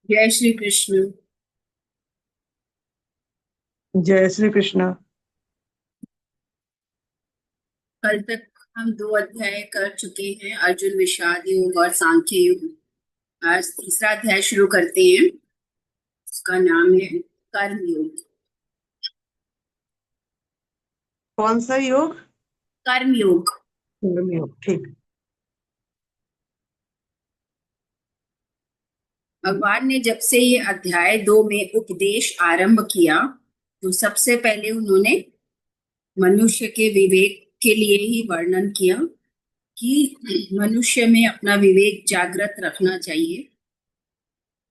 जय श्री कृष्ण। जय श्री कृष्ण। कल तक हम दो अध्याय कर चुके हैं, अर्जुन विषाद योग और सांख्य योग। आज तीसरा अध्याय शुरू करते हैं। उसका नाम है कर्म योग। कौन सा योग? कर्म योग। कर्म योग, ठीक। भगवान ने जब से ये अध्याय 2 में उपदेश आरंभ किया, तो सबसे पहले उन्होंने मनुष्य के विवेक के लिए ही वर्णन किया कि मनुष्य में अपना विवेक जागृत रखना चाहिए,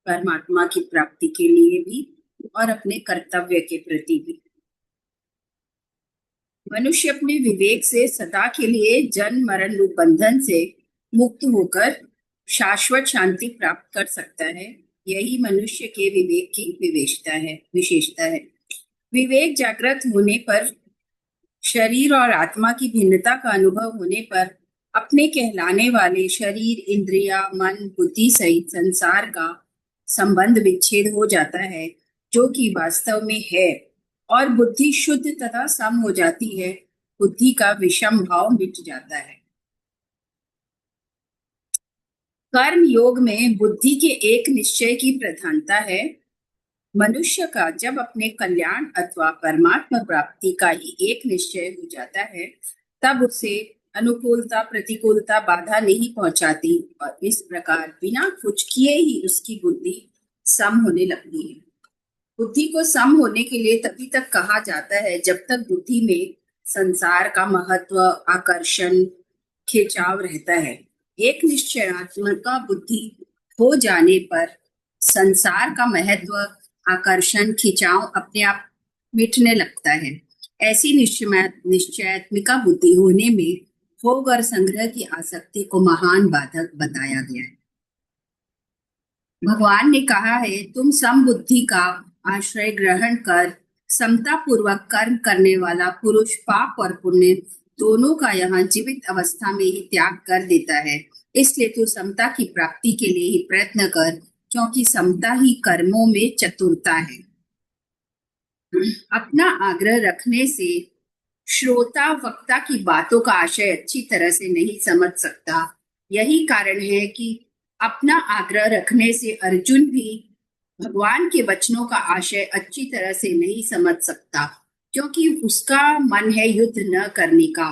परमात्मा की प्राप्ति के लिए भी और अपने कर्तव्य के प्रति भी। मनुष्य अपने विवेक से सदा के लिए जन्म मरण रूप बंधन से मुक्त होकर शाश्वत शांति प्राप्त कर सकता है। यही मनुष्य के विवेक की विशेषता है। विवेक जागृत होने पर, शरीर और आत्मा की भिन्नता का अनुभव होने पर, अपने कहलाने वाले शरीर, इंद्रिया, मन, बुद्धि सहित संसार का संबंध विच्छेद हो जाता है, जो कि वास्तव में है, और बुद्धि शुद्ध तथा सम हो जाती है। बुद्धि का विषम भाव मिट जाता है। कर्म योग में बुद्धि के एक निश्चय की प्रधानता है। मनुष्य का जब अपने कल्याण अथवा परमात्मा प्राप्ति का ही एक निश्चय हो जाता है, तब उसे अनुकूलता प्रतिकूलता बाधा नहीं पहुंचाती, और इस प्रकार बिना कुछ किए ही उसकी बुद्धि सम होने लगती है। बुद्धि को सम होने के लिए तभी तक कहा जाता है जब तक बुद्धि में संसार का महत्व, आकर्षण, खिंचाव रहता है। एक निश्चयात्मक बुद्धि हो जाने पर संसार का महत्व, आकर्षण, खिंचाव अपने आप मिटने लगता है। ऐसी निश्चयात्मिका बुद्धि होने में भोग और संग्रह की आसक्ति को महान बाधक बताया गया है। भगवान ने कहा है, तुम समबुद्धि का आश्रय ग्रहण कर समता पूर्वक कर्म करने वाला पुरुष पाप और पुण्य दोनों का यहाँ जीवित अवस्था में ही त्याग कर देता है। इसलिए तू समता की प्राप्ति के लिए ही प्रयत्न कर, क्योंकि समता ही कर्मों में चतुरता है। अपना आग्रह रखने से श्रोता वक्ता की बातों का आशय अच्छी तरह से नहीं समझ सकता। यही कारण है कि अपना आग्रह रखने से अर्जुन भी भगवान के वचनों का आशय अच्छी तरह से नहीं समझ सकता, क्योंकि उसका मन है युद्ध न करने का।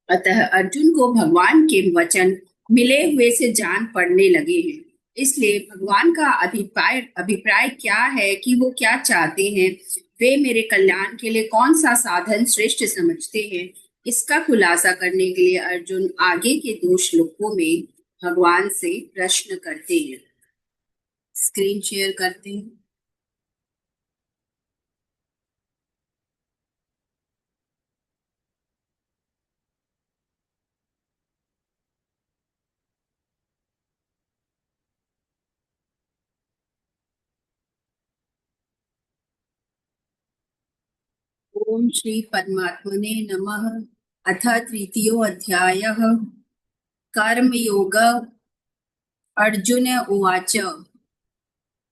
अतः अर्जुन को भगवान के वचन मिले हुए से जान पड़ने लगे हैं। इसलिए भगवान का अभिप्राय अभिप्राय क्या है कि वो क्या चाहते हैं, वे मेरे कल्याण के लिए कौन सा साधन श्रेष्ठ समझते हैं, इसका खुलासा करने के लिए अर्जुन आगे के 2 श्लोकों में भगवान से प्रश्न करते हैं। स्क्रीन शेयर करते हैं। ओम श्री परमात्मने नमः। अथ तृतीयो अध्यायः कर्मयोग। अर्जुन उवाच,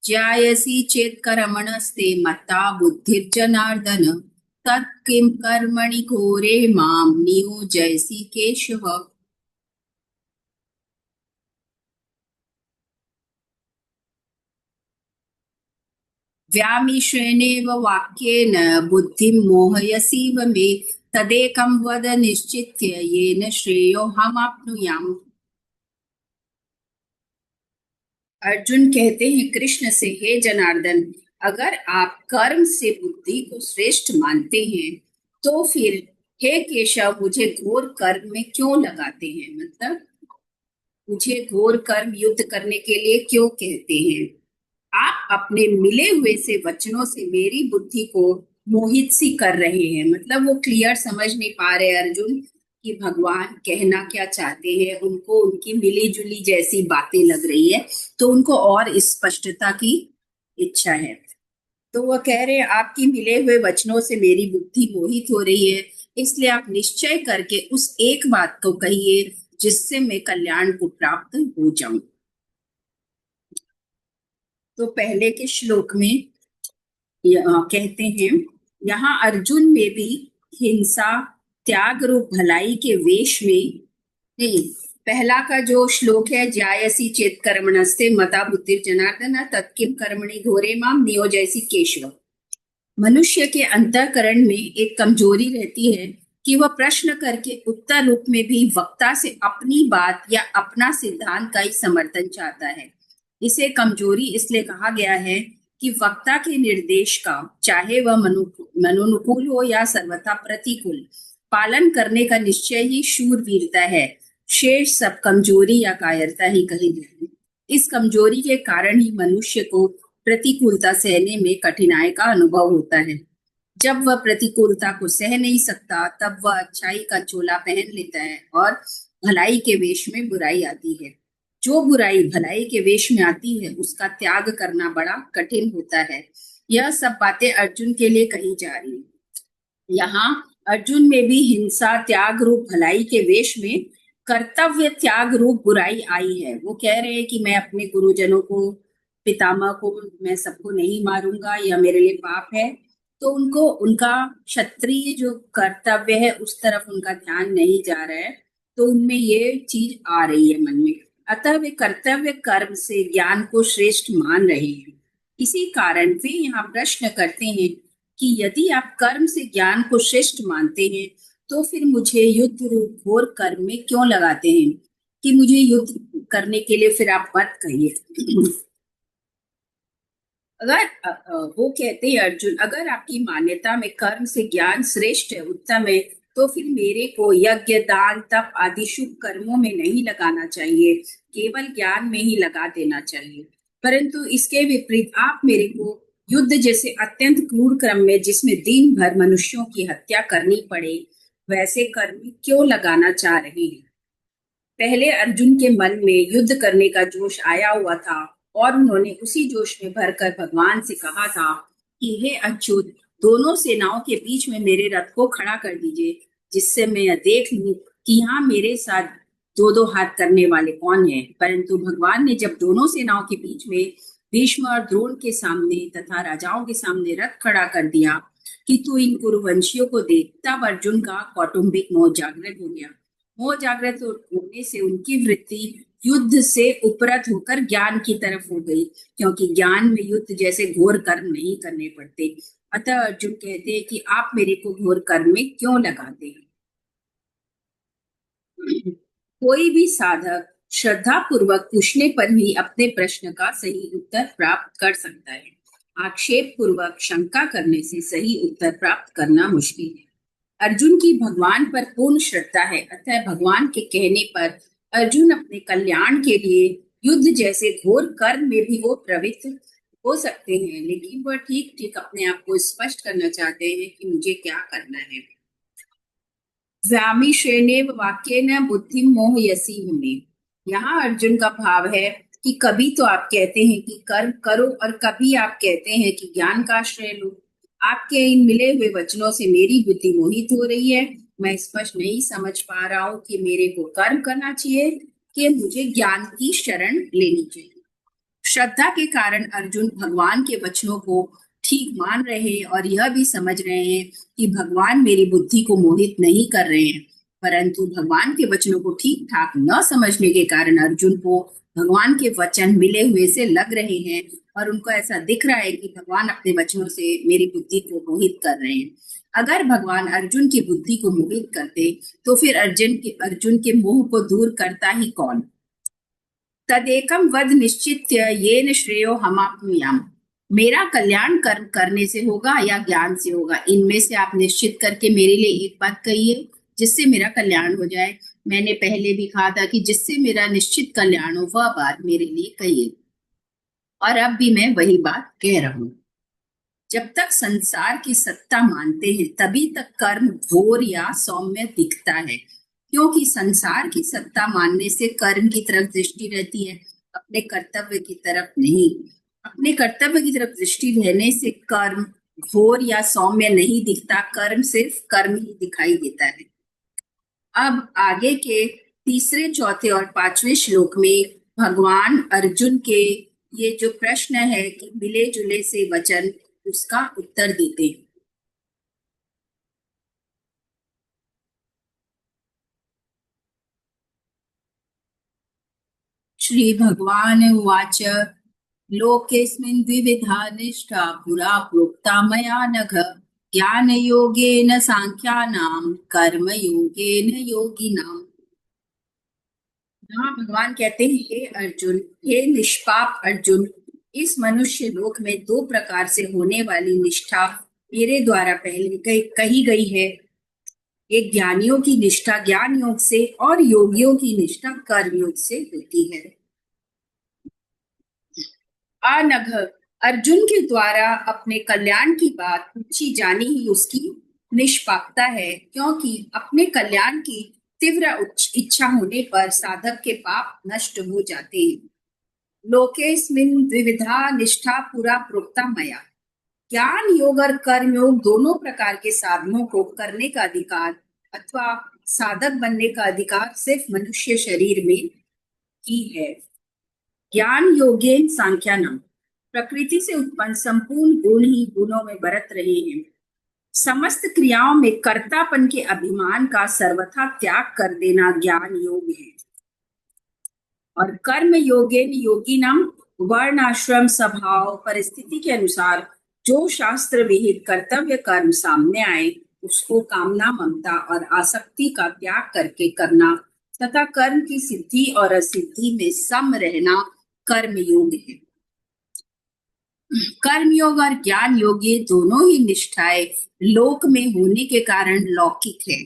ज्यायसि चेत् कर्मणस्ते मत्ता बुद्धिर्जनार्दन, तत् किं कर्मणि घोरे मां नियोजयसि केशव। व्यामिश्रेणेव वाक्येन बुद्धिं मोहयसीव मे, तदेकं वद निश्चित्य येन श्रेयोऽहमाप्नुयाम्। अर्जुन कहते हैं कृष्ण से, हे जनार्दन, अगर आप कर्म से बुद्धि को श्रेष्ठ मानते हैं, तो फिर हे केशव मुझे घोर कर्म में क्यों लगाते हैं? मतलब मुझे घोर कर्म युद्ध करने के लिए क्यों कहते हैं? आप अपने मिले हुए से वचनों से मेरी बुद्धि को मोहित सी कर रहे हैं। मतलब वो क्लियर समझ नहीं पा रहे अर्जुन कि भगवान कहना क्या चाहते हैं। उनको उनकी मिली जुली जैसी बातें लग रही है, तो उनको और स्पष्टता की इच्छा है। तो वह कह रहे हैं, आपकी मिले हुए वचनों से मेरी बुद्धि मोहित हो रही है, इसलिए आप निश्चय करके उस एक बात को कहिए जिससे मैं कल्याण को प्राप्त हो जाऊं। तो पहले के श्लोक में कहते हैं, यहाँ अर्जुन में भी हिंसा त्याग रूप भलाई के वेश में नहीं। पहला का जो श्लोक है, ज्यायसी चेत कर्मणस्ते मता बुद्धिर जनार्दन तत्किम कर्मणि घोरे माम नियोजयसी केशव। मनुष्य के अंतःकरण में एक कमजोरी रहती है कि वह प्रश्न करके उत्तर रूप में भी वक्ता से अपनी बात या अपना सिद्धांत का ही समर्थन चाहता है। इसे कमजोरी इसलिए कहा गया है कि वक्ता के निर्देश का, चाहे वह मनोनुकूल हो या सर्वथा प्रतिकूल, पालन करने का निश्चय ही शूरवीरता है। शेष सब कमजोरी या कायरता ही कही जाए। इस कमजोरी के कारण ही मनुष्य को प्रतिकूलता सहने में कठिनाई का अनुभव होता है। जब वह प्रतिकूलता को सह नहीं सकता, तब वह अच्छाई का चोला पहन लेता है और भलाई के वेश में बुराई आती है। जो बुराई भलाई के वेश में आती है, उसका त्याग करना बड़ा कठिन होता है। यह सब बातें अर्जुन के लिए कही जा रही है। यहाँ अर्जुन में भी हिंसा त्याग रूप भलाई के वेश में कर्तव्य त्याग रूप बुराई आई है। वो कह रहे हैं कि मैं अपने गुरुजनों को, पितामह को, मैं सबको नहीं मारूंगा, यह मेरे लिए पाप है। तो उनको उनका क्षत्रिय जो कर्तव्य है उस तरफ उनका ध्यान नहीं जा रहा है, तो उनमें ये चीज आ रही है मन में। अतः वे कर्तव्य कर्म से ज्ञान को श्रेष्ठ मान रहे हैं। इसी कारण वे यहाँ प्रश्न करते हैं कि यदि आप कर्म से ज्ञान को श्रेष्ठ मानते हैं, तो फिर मुझे युद्ध रूप घोर कर्म में क्यों लगाते हैं? कि मुझे युद्ध करने के लिए फिर आप मत कहिए। अगर वो कहते हैं अर्जुन, अगर आपकी मान्यता में कर्म से ज्ञान श्रेष्ठ है, उत्तम है, तो फिर मेरे को यज्ञ दान तप आदि शुभ कर्मों में नहीं लगाना चाहिए, केवल ज्ञान में ही लगा देना चाहिए। परंतु इसके विपरीत आप मेरे को युद्ध जैसे अत्यंत क्रूर क्रम में, जिसमें दिन भर मनुष्यों की हत्या करनी पड़े, वैसे कर्म में क्यों लगाना चाह रहे हैं? पहले अर्जुन के मन में युद्ध करने का जोश आया हुआ था और उन्होंने उसी जोश में भरकर भगवान से कहा था कि हे अच्युत, दोनों सेनाओं के बीच में मेरे रथ को खड़ा कर दीजिए, जिससे मैं यह देख लूं कि यहाँ मेरे साथ दो दो हाथ करने वाले कौन हैं। परंतु भगवान ने जब दोनों सेनाओं के बीच में भीष्म और द्रोण के सामने तथा राजाओं के सामने रथ खड़ा कर दिया कि तू इन कुरुवंशियों को देख, तब अर्जुन का कौटुंबिक मोह जागृत हो गया। मोह जागृत होने से उनकी वृत्ति युद्ध से उपरत होकर ज्ञान की तरफ हो गई, क्योंकि ज्ञान में युद्ध जैसे घोर कर्म नहीं करने पड़ते। अतः अर्जुन कहते हैं कि आप मेरे को घोर कर्म में क्यों लगाते हैं? कोई भी साधक श्रद्धा पूर्वक पूछने पर ही अपने प्रश्न का सही उत्तर प्राप्त कर सकता है। आक्षेप पूर्वक शंका करने से सही उत्तर प्राप्त करना मुश्किल है। अर्जुन की भगवान पर पूर्ण श्रद्धा है, अतः भगवान के कहने पर अर्जुन अपने कल्याण के लिए युद्ध जैसे घोर कर्म में भी वो प्रवृत्त हो सकते हैं, लेकिन वह ठीक ठीक अपने आप को स्पष्ट करना चाहते हैं कि मुझे क्या करना है। व्यामिश्रेणेव वाक्येन बुद्धिं मोहयसि मुने। यहाँ अर्जुन का भाव है कि कभी तो आप कहते हैं कि कर्म करो और कभी आप कहते हैं कि ज्ञान का आश्रय लो। आपके इन मिले हुए वचनों से मेरी बुद्धि मोहित हो रही है। मैं स्पष्ट नहीं समझ पा रहा हूँ कि मेरे को कर्म करना चाहिए कि मुझे ज्ञान की शरण लेनी चाहिए। श्रद्धा के कारण अर्जुन भगवान के वचनों को ठीक मान रहे हैं और यह भी समझ रहे हैं कि भगवान मेरी बुद्धि को मोहित नहीं कर रहे हैं। परंतु भगवान के वचनों को ठीक ठाक न समझने के कारण अर्जुन को भगवान के वचन मिले हुए से लग रहे हैं और उनको ऐसा दिख रहा है कि भगवान अपने वचनों से मेरी बुद्धि को मोहित कर रहे हैं। अगर भगवान अर्जुन की बुद्धि को मोहित करते, तो फिर अर्जुन के मोह को दूर करता ही कौन? तदेकम वद निश्चित्य येन श्रेयो हमाप्नुयाम। मेरा कल्याण कर्म करने से होगा या ज्ञान से होगा, इनमें से आप निश्चित करके मेरे लिए एक बात कहिए जिससे मेरा कल्याण हो जाए। मैंने पहले भी कहा था कि जिससे मेरा निश्चित कल्याण हो वह बात मेरे लिए कहिए, और अब भी मैं वही बात कह रहा हूं। जब तक संसार की सत्ता मानते हैं, तभी तक कर्म घोर या सौम्य दिखता है, क्योंकि संसार की सत्ता मानने से कर्म की तरफ दृष्टि रहती है, अपने कर्तव्य की तरफ नहीं। अपने कर्तव्य की तरफ दृष्टि रहने से कर्म घोर या सौम्य नहीं दिखता, कर्म सिर्फ कर्म ही दिखाई देता है। अब आगे के तीसरे, चौथे और पांचवें श्लोक में भगवान अर्जुन के ये जो प्रश्न है कि मिले जुले से वचन उसका उत्तर देते हैं। श्री भगवान उवाच लोकेऽस्मिन् द्विविधा निष्ठा पुरा प्रोक्ता मया नघ ज्ञानयोगेन सांख्यानां कर्मयोगेन योगिनाम्। हाँ, भगवान कहते हैं, हे अर्जुन, हे निष्पाप अर्जुन, इस मनुष्य लोक में दो प्रकार से होने वाली निष्ठा मेरे द्वारा पहले कही गई है। एक ज्ञानियों की निष्ठा ज्ञान योग से और योगियों की निष्ठा कर्म योग से होती है। अनघ, अर्जुन के द्वारा अपने कल्याण की बात पूछी जानी ही उसकी निष्पापता है, क्योंकि अपने कल्याण की तीव्र इच्छा होने पर साधक के पाप नष्ट हो जाते हैं। लोकेस्मिन् द्विविधा निष्ठा पुरा प्रोक्ता मया। ज्ञान योग और कर्म योग दोनों प्रकार के साधनों को करने का अधिकार अथवा साधक बनने का अधिकार सिर्फ मनुष्य शरीर में ही है। ज्ञान योगेन सांख्यानम, प्रकृति से उत्पन्न संपूर्ण गुण ही गुणों में बरत रहे हैं। समस्त क्रियाओं में कर्तापन के अभिमान का सर्वथा त्याग कर देना ज्ञान योग है। और कर्म योगेन योगिनम, वर्ण आश्रम स्वभाव परिस्थिति के अनुसार जो शास्त्र विहित कर्तव्य कर्म सामने आए उसको कामना ममता और आसक्ति का त्याग करके करना तथा कर्म की सिद्धि और असिद्धि में सम रहना कर्म योग है। कर्म योग और ज्ञान योग ये दोनों ही निष्ठाएं लोक में होने के कारण लौकिक है।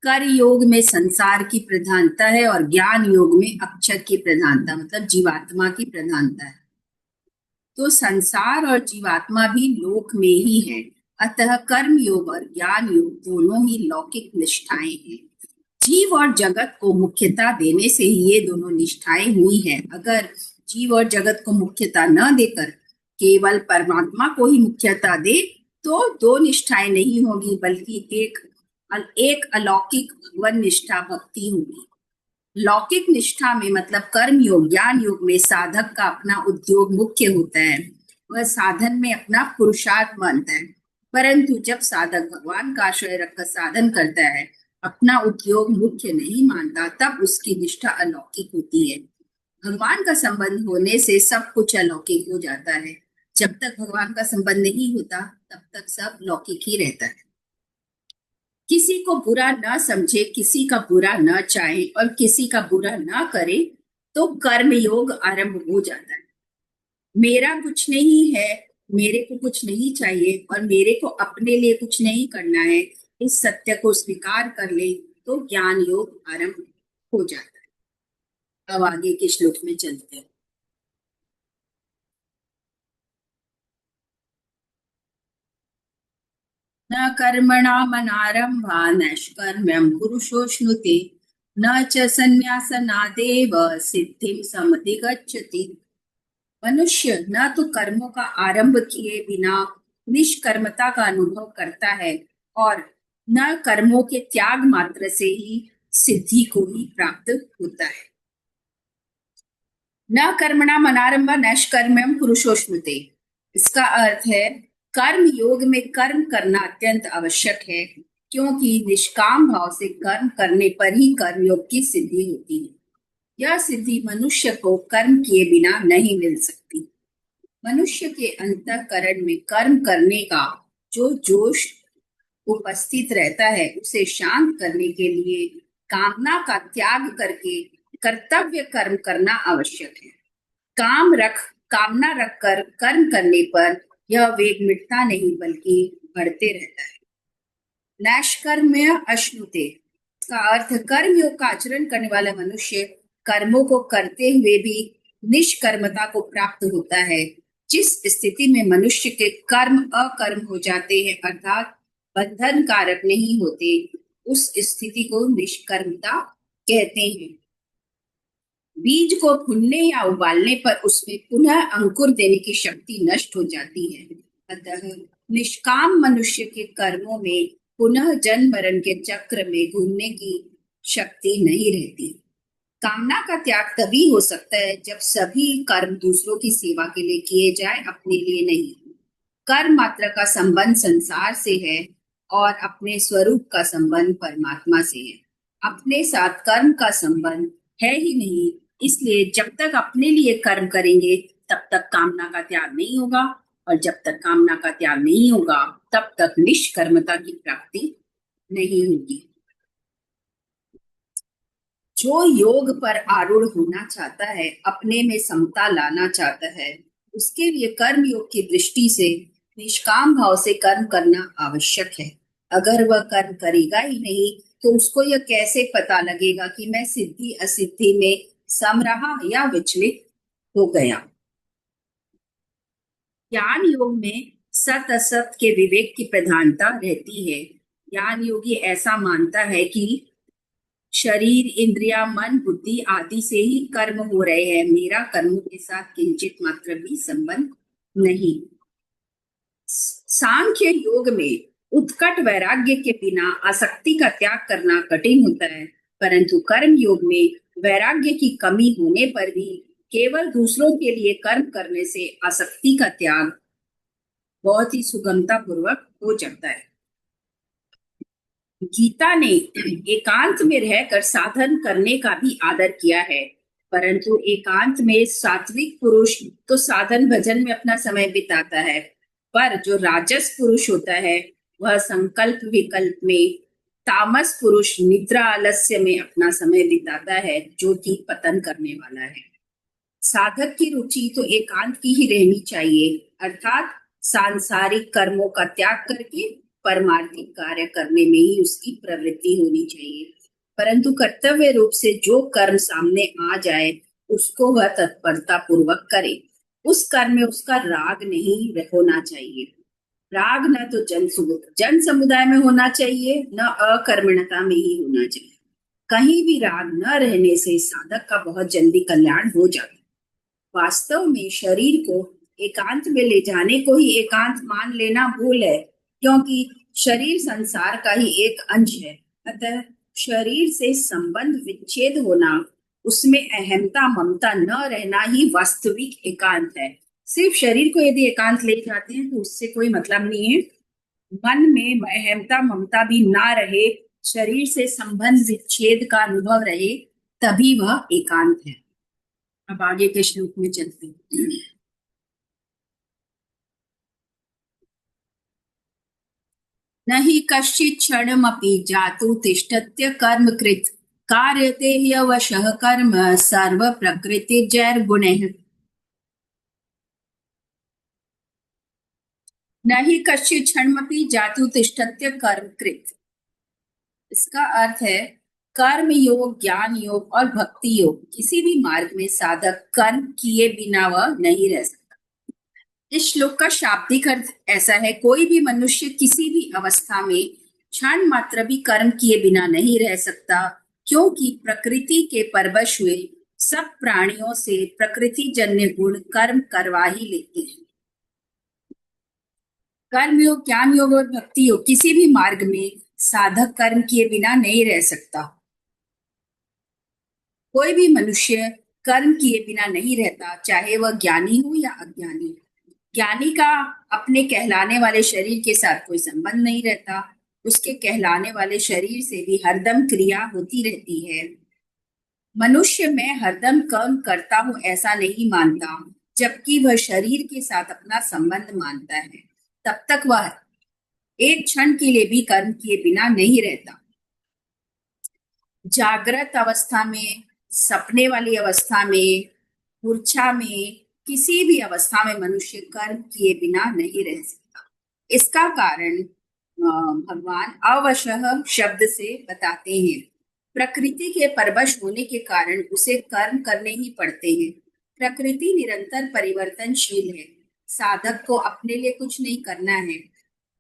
कर्म योग में संसार की प्रधानता है और ज्ञान योग में अक्षर की प्रधानता, मतलब जीवात्मा की प्रधानता है। तो संसार और जीवात्मा भी लोक में ही है, अतः कर्म योग और ज्ञान योग दोनों ही लौकिक निष्ठाएं हैं। जीव और जगत को मुख्यता देने से ही ये दोनों निष्ठाएं हुई है। अगर जीव और जगत को मुख्यता न देकर केवल परमात्मा को ही मुख्यता दे तो दो निष्ठाएं नहीं होगी, बल्कि एक अलौकिक भगवन निष्ठा भक्ति होगी। लौकिक निष्ठा में मतलब कर्म योग ज्ञान योग में साधक का अपना उद्योग मुख्य होता है, वह साधन में अपना पुरुषार्थ मानता है। परंतु जब साधक भगवान का आश्रय रखकर साधन करता है, अपना उद्योग मुख्य नहीं मानता, तब उसकी निष्ठा अलौकिक होती है। भगवान का संबंध होने से सब कुछ अलौकिक हो जाता है। जब तक भगवान का संबंध नहीं होता तब तक सब लौकिक ही रहता है। किसी को बुरा न समझे, किसी का बुरा न चाहे और किसी का बुरा न करे तो कर्म योग आरंभ हो जाता है। मेरा कुछ नहीं है, मेरे को कुछ नहीं चाहिए और मेरे को अपने लिए कुछ नहीं करना है, इस सत्य को स्वीकार कर ले तो ज्ञान योग आरंभ हो जाता है। अब आगे के श्लोक में चलते हैं। न कर्मणामनारम्भा नैष्कर्म्यं पुरुषोऽश्नुते न च संन्यासनादेव सिद्धिं समधिगच्छति। मनुष्य न तो कर्मों का आरंभ किए बिना निष्कर्मता का अनुभव करता है और न कर्मों के त्याग मात्र से ही सिद्धि को ही प्राप्त होता है। न कर्मणाम अनारंभ नैष्कर्म्यम पुरुषोश्नुते, इसका अर्थ है कर्म योग में कर्म करना अत्यंत आवश्यक है, क्योंकि निष्काम भाव से कर्म करने पर ही कर्म योग की सिद्धि होती है। यह सिद्धि मनुष्य को कर्म किए बिना नहीं मिल सकती। मनुष्य के अंतःकरण में कर्म करने का जो जोश उपस्थित रहता है उसे शांत करने के लिए कामना का त्याग करके कर्तव्य कर्म करना आवश्यक है। कामना रखकर कर्म करने पर यह वेग मिटता नहीं बल्कि बढ़ते रहता है। नैष्कर्म्य अश्नुते का अर्थ कर्म योग का आचरण करने वाला मनुष्य कर्मों को करते हुए भी निष्कर्मता को प्राप्त होता है। जिस स्थिति में मनुष्य के कर्म अकर्म हो जाते हैं, अर्थात बंधन कारक नहीं होते, उस स्थिति को निष्कर्मता कहते हैं। बीज को भूनने या उबालने पर उसमें पुनः अंकुर देने की शक्ति नष्ट हो जाती है। अतः निष्काम मनुष्य के कर्मों में पुनः जन्म मरण के चक्र में घूमने की शक्ति नहीं रहती। कामना का त्याग तभी हो सकता है जब सभी कर्म दूसरों की सेवा के लिए किए जाए, अपने लिए नहीं। कर्म मात्र का संबंध संसार से है और अपने स्वरूप का संबंध परमात्मा से है। अपने साथ कर्म का संबंध है ही नहीं, इसलिए जब तक अपने लिए कर्म करेंगे तब तक कामना का त्याग नहीं होगा, और जब तक कामना का त्याग नहीं होगा तब तक निष्कर्मता की प्राप्ति नहीं होगी। जो योग पर आरूढ़ होना चाहता है, अपने में समता लाना चाहता है, उसके लिए कर्म योग की दृष्टि से निष्काम भाव से कर्म करना आवश्यक है। अगर वह कर्म करेगा ही नहीं तो उसको यह कैसे पता लगेगा कि मैं सिद्धि असिद्धि में सम रहा या विचलित हो गया। ज्ञान योग में सत असत के विवेक की प्रधानता रहती है। ज्ञान योगी ऐसा मानता है कि शरीर, इंद्रिया, मन, बुद्धि आदि से ही कर्म हो रहे हैं, मेरा कर्मों के साथ किंचित मात्र भी संबंध नहीं। सांख्य योग में उत्कट वैराग्य के बिना आसक्ति का त्याग करना कठिन होता है, परंतु कर्म योग में वैराग्य की कमी होने पर भी केवल दूसरों के लिए कर्म करने से आसक्ति का त्याग बहुत ही सुगमता पूर्वक हो जाता है। गीता ने एकांत में रहकर साधन करने का भी आदर किया है, परंतु एकांत में सात्विक पुरुष तो साधन भजन में अपना समय बिताता है, पर जो राजस पुरुष होता है वह संकल्प विकल्प में, तामस पुरुष निद्रा आलस्य में अपना समय बिताता है, जो कि पतन करने वाला है। साधक की रुचि तो एकांत की ही रहनी चाहिए, अर्थात सांसारिक कर्मों का त्याग करके परमार्थिक कार्य करने में ही उसकी प्रवृत्ति होनी चाहिए। परंतु कर्तव्य रूप से जो कर्म सामने आ जाए उसको वह तत्परता पूर्वक करे। उस कर्म में उसका राग नहीं होना चाहिए। राग न तो जन समुदाय में होना चाहिए, न अकर्मण्यता में ही होना चाहिए। कहीं भी राग न रहने से साधक का बहुत जल्दी कल्याण हो जाता है। वास्तव में शरीर को एकांत में ले जाने को ही एकांत मान लेना भूल है, क्योंकि शरीर संसार का ही एक अंश है। अतः शरीर से संबंध विच्छेद होना, उसमें अहमता ममता न रहना ही वास्तविक एकांत है। सिर्फ शरीर को यदि एकांत ले जाते हैं तो उससे कोई मतलब नहीं है। मन में अहमता ममता भी ना रहे, शरीर से संबंध विच्छेद का अनुभव रहे, तभी वह एकांत है। अब आगे के श्लोक में चलते हैं। न हि कश्चित् क्षणमपि जातु तिष्ठत्य कर्मकृत्, कार्यते ह्यवशः कर्म सर्व प्रकृतिर्जैर्गुणैः। न हि कश्चित् क्षणमपि जातु तिष्ठत्य कर्मकृत्, इसका अर्थ है कर्म योग, ज्ञान योग और भक्ति योग, किसी भी मार्ग में साधक कर्म किए बिना वह नहीं रह सकता। इस श्लोक का शाब्दिक अर्थ ऐसा है, कोई भी मनुष्य किसी भी अवस्था में क्षण मात्र भी कर्म किए बिना नहीं रह सकता, क्योंकि प्रकृति के परवश हुए सब प्राणियों से प्रकृति जन्य गुण कर्म करवा ही लेते हैं। कर्म योग, ज्ञान योग और भक्ति योग, किसी भी मार्ग में साधक कर्म किए बिना नहीं रह सकता। कोई भी मनुष्य कर्म किए बिना नहीं रहता, चाहे वह ज्ञानी हो या अज्ञानी। ज्ञानी का अपने कहलाने वाले शरीर के साथ कोई संबंध नहीं रहता, उसके कहलाने वाले शरीर से भी हरदम क्रिया होती रहती है। मनुष्य मैं हरदम कर्म करता हूं ऐसा नहीं मानता, जबकि वह शरीर के साथ अपना संबंध मानता है, तब तक वह एक क्षण के लिए भी कर्म किए बिना नहीं रहता। जागृत अवस्था में, सपने वाली अवस्था में, मूर्छा में, किसी भी अवस्था में मनुष्य कर्म किए बिना नहीं रह सकता। इसका कारण भगवान अवशः शब्द से बताते हैं। प्रकृति के परवश होने के कारण उसे कर्म करने ही पड़ते हैं। प्रकृति निरंतर परिवर्तनशील है, साधक को अपने लिए कुछ नहीं करना है।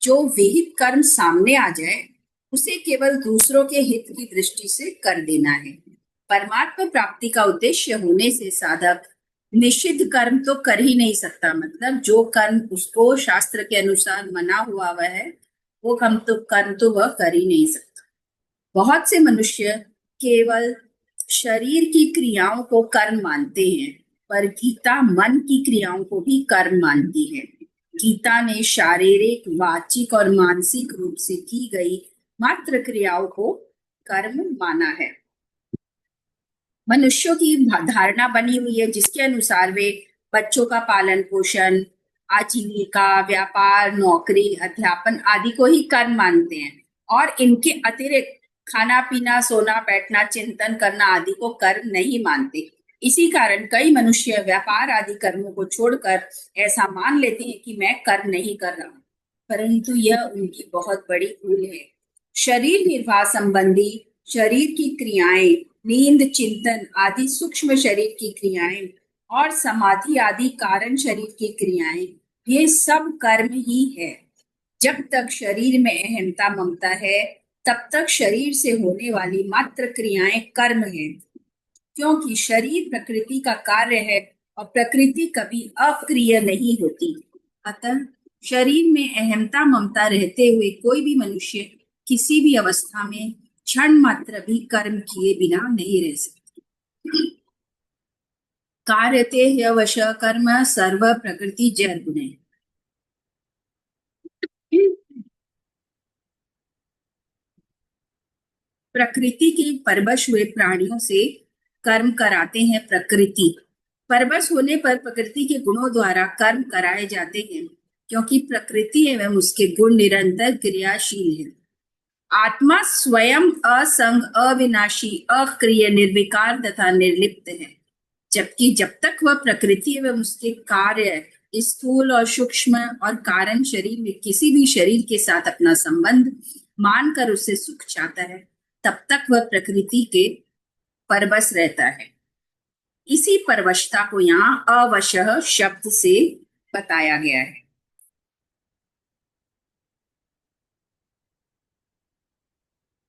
जो विहित कर्म सामने आ जाए उसे केवल दूसरों के हित की दृष्टि से कर देना है। परमात्मा प्राप्ति का उद्देश्य होने से साधक निषिद्ध कर्म तो कर ही नहीं सकता, मतलब जो कर्म उसको शास्त्र के अनुसार मना हुआ हुआ है वो कर्म तो वह कर ही नहीं सकता। बहुत से मनुष्य केवल शरीर की क्रियाओं को कर्म मानते हैं, पर गीता मन की क्रियाओं को भी कर्म मानती है। गीता ने शारीरिक, वाचिक और मानसिक रूप से की गई मात्र क्रियाओं को कर्म माना है। मनुष्यों की धारणा बनी हुई है जिसके अनुसार वे बच्चों का पालन पोषण, आजीविका, व्यापार, नौकरी, अध्यापन आदि को ही कर्म मानते हैं और इनके अतिरिक्त खाना पीना, सोना बैठना, चिंतन करना आदि को कर्म नहीं मानते। इसी कारण कई मनुष्य व्यापार आदि कर्मों को छोड़कर ऐसा मान लेते हैं कि मैं कर्म नहीं कर रहा हूं, परंतु यह उनकी बहुत बड़ी भूल है। शरीर निर्वाह संबंधी शरीर की क्रियाएं, नींद, चिंतन आदि सूक्ष्म शरीर की क्रियाएं और समाधि आदि कारण शरीर की क्रियाएं, ये सब कर्म ही है। जब तक शरीर में अहंता ममता है, तब तक शरीर से होने वाली मात्र क्रियाएं कर्म है, क्योंकि शरीर प्रकृति का कार्य है और प्रकृति कभी अक्रिय नहीं होती। अतः शरीर में अहंता ममता रहते हुए कोई भी मनुष्य किसी भी अवस्था में क्षण मात्र भी कर्म किए बिना नहीं रह सकते। कार्यते ह्यवश कर्म सर्व प्रकृति जड़ गुणे। प्रकृति के परवश हुए प्राणियों से कर्म कराते हैं प्रकृति। परवश होने पर प्रकृति के गुणों द्वारा कर्म कराए जाते हैं, क्योंकि प्रकृति एवं उसके गुण निरंतर क्रियाशील है। आत्मा स्वयं असंग, अविनाशी, अक्रिय, निर्विकार तथा निर्लिप्त है, जबकि जब तक वह प्रकृति एवं उसके कार्य, स्थूल और सूक्ष्म और कारण शरीर में किसी भी शरीर के साथ अपना संबंध मानकर उससे सुख चाहता है, तब तक वह प्रकृति के परवश रहता है। इसी परवशता को यहाँ अवशः शब्द से बताया गया है।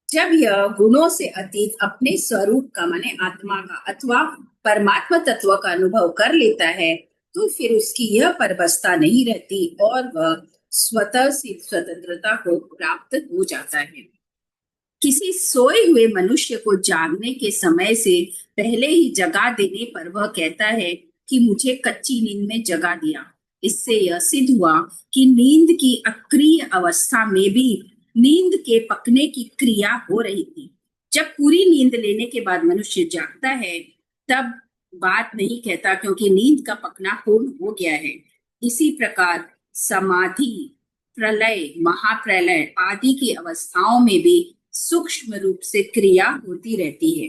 जब यह गुणों से अतीत अपने स्वरूप का, माने आत्मा का अथवा परमात्मा तत्व का अनुभव कर लेता है, तो फिर उसकी यह परवशता नहीं रहती और वह स्वतः से स्वतंत्रता को प्राप्त हो जाता है। किसी सोए हुए मनुष्य को जागने के समय से पहले ही जगा देने पर वह कहता है कि मुझे कच्ची नींद में जगा दिया। इससे यह सिद्ध हुआ कि नींद की अक्रिय अवस्था में भी नींद के पकने की क्रिया हो रही थी। जब पूरी नींद लेने के बाद मनुष्य जागता है, तब बात नहीं कहता, क्योंकि नींद का पकना पूर्ण हो गया है। इसी प्रकार समाधि, प्रलय, महाप्रलय आदि की अवस्थाओं में भी सूक्ष्म रूप से क्रिया होती रहती है।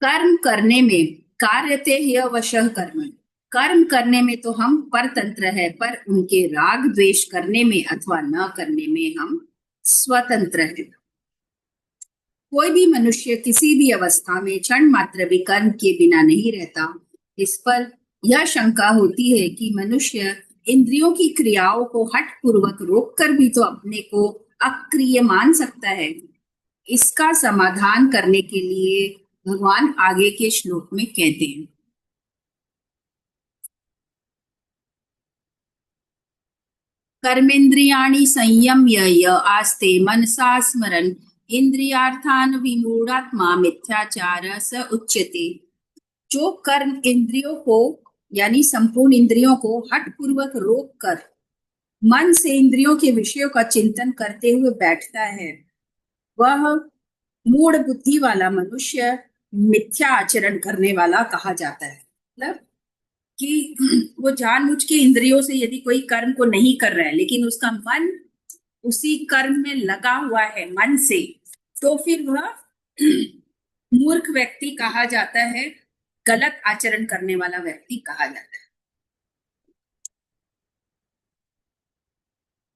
कर्म करने में कार्यते ह्यवशः कर्म, कर्म करने में तो हम परतंत्र है, पर उनके राग द्वेष करने में अथवा न करने में हम स्वतंत्र है। कोई भी मनुष्य किसी भी अवस्था में क्षण मात्र भी कर्म के बिना नहीं रहता। इस पर यह शंका होती है कि मनुष्य इंद्रियों की क्रियाओं को हठ पूर्वक रोककर भी तो अपने को अक्रिय मान सकता है। इसका समाधान करने के लिए भगवान आगे के श्लोक में कहते हैं, कर्मेंद्रियाणि संयम्य य आस्ते मनसा स्मरन् इंद्रियार्थान विमूढ़ात्मा मिथ्याचार स उच्यते। जो कर्म इंद्रियों को, यानी संपूर्ण इंद्रियों को हठ पूर्वक रोक कर मन से इंद्रियों के विषयों का चिंतन करते हुए बैठता है, वह मूढ़ बुद्धि वाला मनुष्य मिथ्या आचरण करने वाला कहा जाता है। मतलब कि वो जानबूझ के इंद्रियों से यदि कोई कर्म को नहीं कर रहा है, लेकिन उसका मन उसी कर्म में लगा हुआ है मन से, तो फिर वह मूर्ख व्यक्ति कहा जाता है, गलत आचरण करने वाला व्यक्ति कहा जाता है।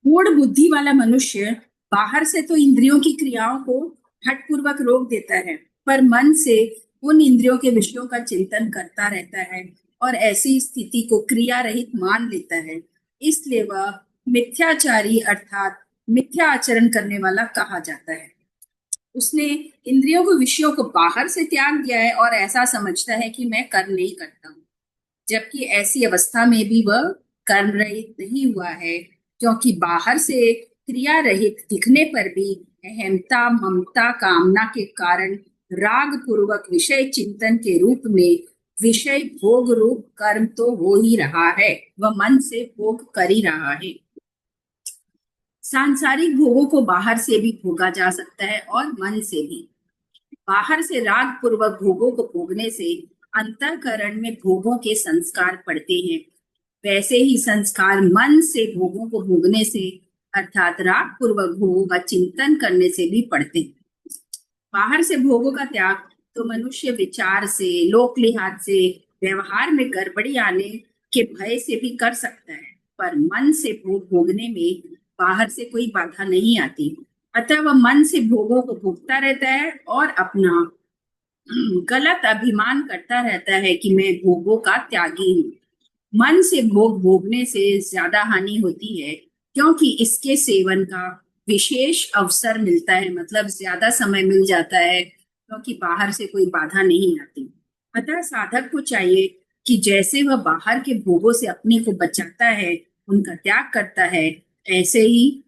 मूढ़ बुद्धि वाला मनुष्य बाहर से तो इंद्रियों की क्रियाओं को हठपूर्वक रोक देता है, पर मन से उन इंद्रियों के विषयों का चिंतन करता रहता है और ऐसी स्थिति को क्रिया रहित मान लेता है। इसलिए वह मिथ्याचारी अर्थात मिथ्या आचरण करने वाला कहा जाता है। उसने इंद्रियों के विषयों को बाहर से त्याग दिया है और ऐसा समझता है कि मैं कर्म नहीं करता हूँ, जबकि ऐसी अवस्था में भी वह कर्म रहित नहीं हुआ है। क्योंकि बाहर से क्रिया रहित दिखने पर भी अहमता, ममता, कामना के कारण राग पूर्वक विषय चिंतन के रूप में विषय भोग रूप कर्म तो हो ही रहा है, वह मन से भोग कर ही रहा है। सांसारिक भोगों को बाहर से भी भोगा जा सकता है और मन से भी। बाहर से राग पूर्वक भोगों को भोगने से अंतःकरण में भोगों के संस्कार पड़ते हैं। वैसे ही संस्कार मन से भोगों को भोगने से अर्थात राग पूर्वक भोगों का चिंतन करने से भी पड़ते हैं। बाहर से भोगों का त्याग तो मनुष्य विचार से, लोक लिहाज से, व्यवहार में गड़बड़ी आने के भय से भी कर सकता है, पर मन से भोग भोगने में बाहर से कोई बाधा नहीं आती। अतः वह मन से भोगों को भोगता रहता है और अपना गलत अभिमान करता रहता है कि मैं भोगों का त्यागी हूँ। मन से भोग भोगने से ज्यादा हानि होती है, क्योंकि इसके सेवन का विशेष अवसर मिलता है, मतलब ज्यादा समय मिल जाता है, क्योंकि बाहर से कोई बाधा नहीं आती। अतः साधक को चाहिए कि जैसे वह बाहर के भोगों से अपने को बचाता है, उनका त्याग करता है, ऐसे ही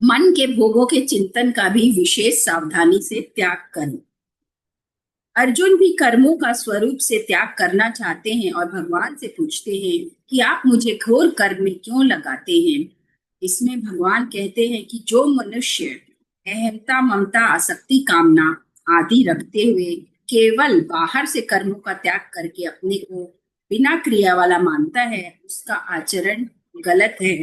मन के भोगों के चिंतन का भी विशेष सावधानी से त्याग करें। अर्जुन भी कर्मों का स्वरूप से त्याग करना चाहते हैं और भगवान से पूछते हैं कि आप मुझे घोर कर्म में क्यों लगाते हैं। इसमें भगवान कहते हैं कि जो मनुष्य अहंता, ममता, आसक्ति, कामना आदि रखते हुए केवल बाहर से कर्मों का त्याग करके अपने को बिना क्रिया वाला मानता है, उसका आचरण गलत है।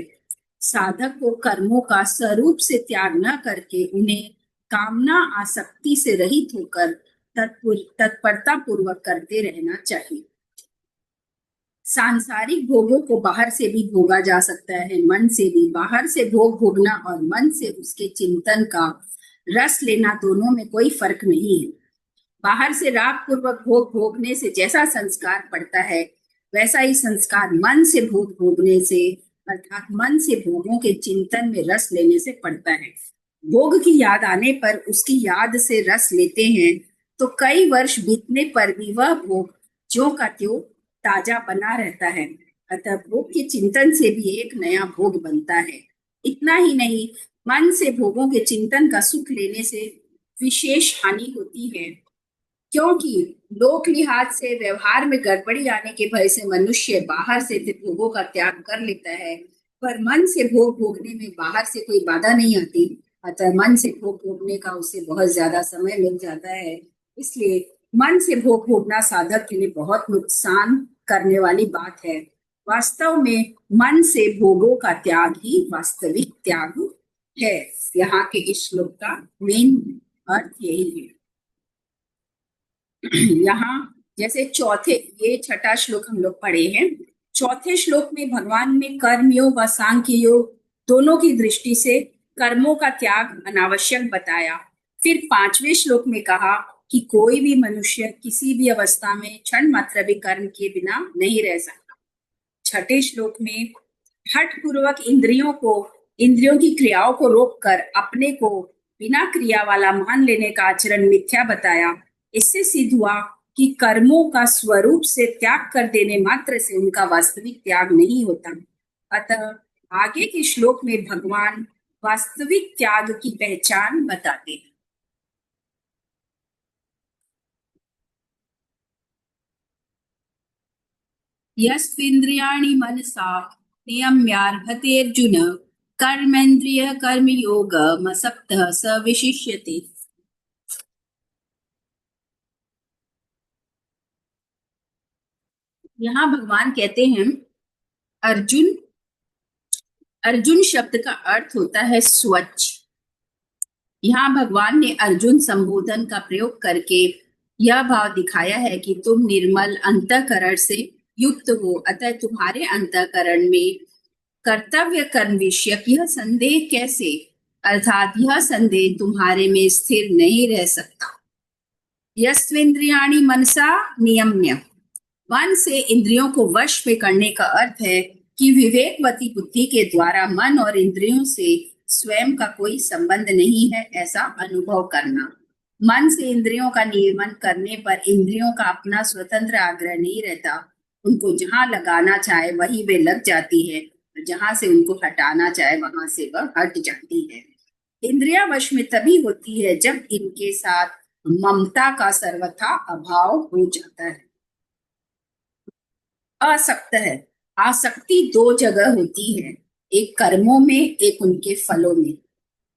साधक को कर्मों का स्वरूप से त्याग न करके उन्हें कामना, आसक्ति से रहित होकर तत्परता पूर्वक करते रहना चाहिए। सांसारिक भोगों को बाहर से भी भोगा जा सकता है, मन से भी। बाहर से भोग भोगना और मन से उसके चिंतन का रस लेना, दोनों में कोई फर्क नहीं है। बाहर से राग पूर्वक भोग भोगने से जैसा संस्कार पड़ता है, वैसा ही संस्कार मन से भोग भोगने से अर्थात मन से भोगों के चिंतन में रस लेने से पड़ता है। भोग की याद आने पर उसकी याद से रस लेते हैं तो कई वर्ष बीतने पर भी वह भोग ज्यों का त्यों ताजा बना रहता है। अतः भोग के चिंतन से भी एक नया भोग बनता है। इतना ही नहीं, मन से भोगों के चिंतन का सुख लेने से विशेष हानि होती है, क्योंकि लोक लिहाज से व्यवहार में गड़बड़ी आने के भय से मनुष्य बाहर से भोगों का त्याग कर लेता है, पर मन से भोग भोगने में बाहर से कोई बाधा नहीं आती। अतः मन से भोग भोगने का उसे बहुत ज्यादा समय मिल जाता है। इसलिए मन से भोग भोगना साधक के लिए बहुत नुकसान करने वाली बात है। वास्तव में मन से भोगों का त्याग ही वास्तविक त्याग है। यहाँ के इस श्लोक का मेन अर्थ यही है। यहाँ जैसे ये छठा श्लोक हम लोग पढ़े हैं। चौथे श्लोक में भगवान ने कर्म योग और सांख्य योग दोनों की दृष्टि से कर्मों का त्याग अनावश्यक बताया। फिर पांचवें श्लोक में कहा कि कोई भी मनुष्य किसी भी अवस्था में क्षण मात्र भी कर्म किए बिना नहीं रह सकता। छठे श्लोक में हठ पूर्वक इंद्रियों की क्रियाओं को रोककर अपने को बिना क्रिया वाला मान लेने का आचरण मिथ्या बताया। इससे सिद्ध हुआ कि कर्मों का स्वरूप से त्याग कर देने मात्र से उनका वास्तविक त्याग नहीं होता। अतः आगे के श्लोक में भगवान वास्तविक त्याग की पहचान बताते हैं। यस्त्विन्द्रियाणि मनसा नियम्यार्हतेऽर्जुन कर्मेन्द्रिय कर्मयोगमसक्तः स विशिष्यते। यहाँ भगवान कहते हैं अर्जुन अर्जुन शब्द का अर्थ होता है स्वच्छ। यहाँ भगवान ने अर्जुन संबोधन का प्रयोग करके यह भाव दिखाया है कि तुम निर्मल अंतःकरण से युक्त हो, अतः तुम्हारे अंतःकरण में कर्तव्य कर्म विषयक यह संदेह कैसे, अर्थात यह संदेह तुम्हारे में स्थिर नहीं रह सकता। यस्त्विन्द्रियाणि मनसा नियम्य, मन से इंद्रियों को वश में करने का अर्थ है कि विवेकवती बुद्धि के द्वारा मन और इंद्रियों से स्वयं का कोई संबंध नहीं है, ऐसा अनुभव करना। मन से इंद्रियों का नियमन करने पर इंद्रियों का अपना स्वतंत्र आग्रह नहीं रहता, उनको जहां लगाना चाहे वहीं वे लग जाती है। जहां से उनको हटाना चाहे वहां से वह हट जाती है। इंद्रिया वश में तभी होती है जब इनके साथ ममता का सर्वथा अभाव हो जाता है। आसक्त है। आसक्ति दो जगह होती है, एक कर्मों में, एक उनके फलों में।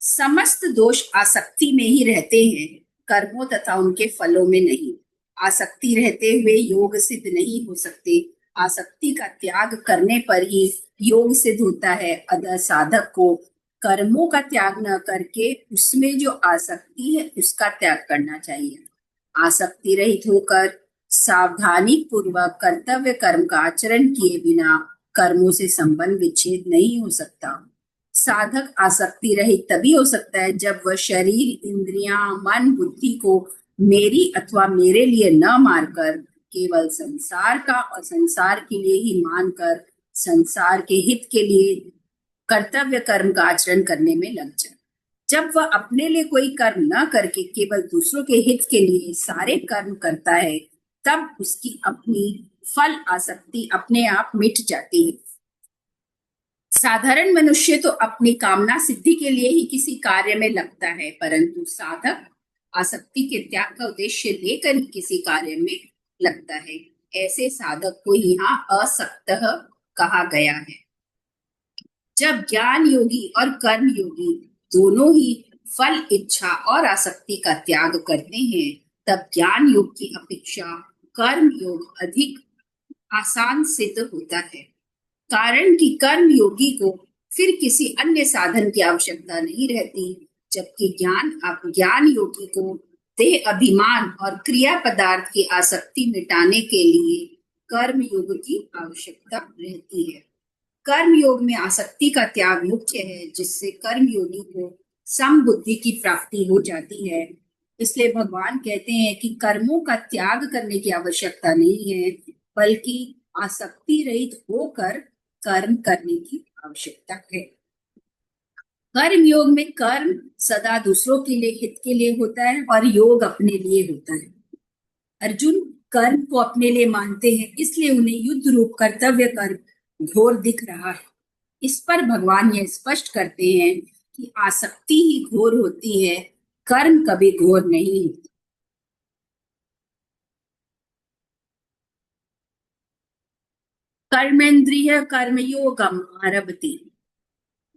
समस्त दोष आसक्ति में ही रहते हैं, कर्मों तथा उनके फलों में नहीं। आसक्ति रहते हुए योग सिद्ध नहीं हो सकते। आसक्ति का त्याग करने पर ही योग सिद्ध होता है। अतः साधक को कर्मों का त्याग न करके उसमें जो आसक्ति है उसका त्याग करना चाहिए। आसक्ति रहित होकर सावधानी पूर्वक कर्तव्य कर्म का आचरण किए बिना कर्मों से संबंध विच्छेद नहीं हो सकता। साधक आसक्ति रहित तभी हो सकता है जब वह शरीर, इंद्रियां, मन, बुद्धि को मेरी अथवा मेरे लिए न मानकर केवल संसार का और संसार के लिए ही मानकर संसार के हित के लिए कर्तव्य कर्म का आचरण करने में लग जाए। जब वह अपने लिए कोई कर्म न करके केवल दूसरों के हित के लिए सारे कर्म करता है, तब उसकी अपनी फल आसक्ति अपने आप मिट जाती है। साधारण मनुष्य तो अपनी कामना सिद्धि के लिए ही किसी कार्य में लगता है, परंतु साधक आसक्ति के त्याग का उद्देश्य लेकर ही किसी कार्य में लगता है। ऐसे साधक को यहाँ असक्त कहा गया है। जब ज्ञान योगी और कर्म योगी दोनों ही फल, इच्छा और आसक्ति का त्याग करते हैं, तब ज्ञान योग की अपेक्षा कर्म योग अधिक आसान सिद्ध होता है। कारण कि कर्म योगी को फिर किसी अन्य साधन की आवश्यकता नहीं रहती, जबकि ज्ञान योगी को देह अभिमान और क्रिया पदार्थ की आसक्ति मिटाने के लिए कर्म योग की आवश्यकता रहती है। कर्म योग में आसक्ति का त्याग मुख्य है, जिससे कर्म योगी को समबुद्धि की प्राप्ति हो जाती है। इसलिए भगवान कहते हैं कि कर्मों का त्याग करने की आवश्यकता नहीं है, बल्कि आसक्ति रहित होकर कर्म करने की आवश्यकता है। कर्म योग में कर्म सदा दूसरों के लिए, हित के लिए होता है और योग अपने लिए होता है। अर्जुन कर्म को अपने लिए मानते हैं, इसलिए उन्हें युद्ध रूप कर्तव्य कर्म घोर दिख रहा है। इस पर भगवान यह स्पष्ट करते हैं कि आसक्ति ही घोर होती है, कर्म कभी घोर नहीं होता। कर्मेंद्रिय कर्मयोगम आरभते।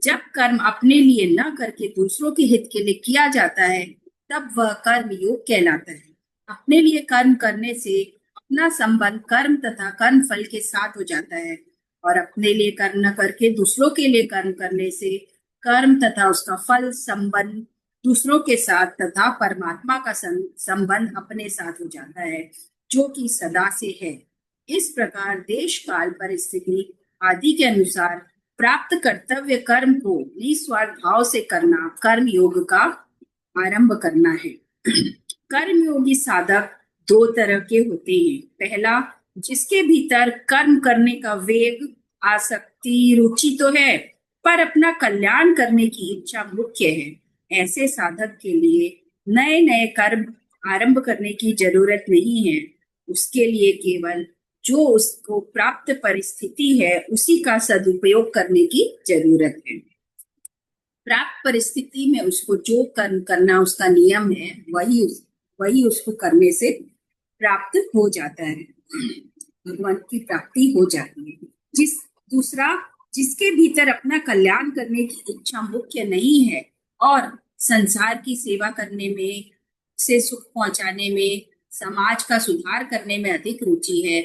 जब कर्म अपने लिए न करके दूसरों के हित के लिए किया जाता है, तब वह कर्म योग कहलाता है। अपने लिए कर्म करने से अपना संबंध कर्म तथा कर्म फल के साथ हो जाता है, और अपने लिए कर्म न करके दूसरों के लिए कर्म करने से कर्म तथा उसका फल संबंध दूसरों के साथ तथा परमात्मा का संबंध अपने साथ हो जाता है, जो कि सदा से है। इस प्रकार देश काल परिस्थिति आदि के अनुसार प्राप्त कर्तव्य कर्म को निस्वार्थ भाव से करना कर्म योग का आरंभ करना है। कर्म योगी साधक दो तरह के होते हैं। पहला, जिसके भीतर कर्म करने का वेग, आसक्ति, रुचि तो है, पर अपना कल्याण करने की इच्छा मुख्य है। ऐसे साधक के लिए नए नए कर्म आरंभ करने की जरूरत नहीं है। उसके लिए केवल जो उसको प्राप्त परिस्थिति है उसी का सदुपयोग करने की जरूरत है। प्राप्त परिस्थिति में उसको जो कर्म करना उसका नियम है, वही उसको करने से प्राप्त हो जाता है, भगवान की प्राप्ति हो जाती है। दूसरा, जिसके भीतर अपना कल्याण करने की इच्छा मुख्य नहीं है और संसार की सेवा करने में, से सुख पहुंचाने में, समाज का सुधार करने में अधिक रुचि है,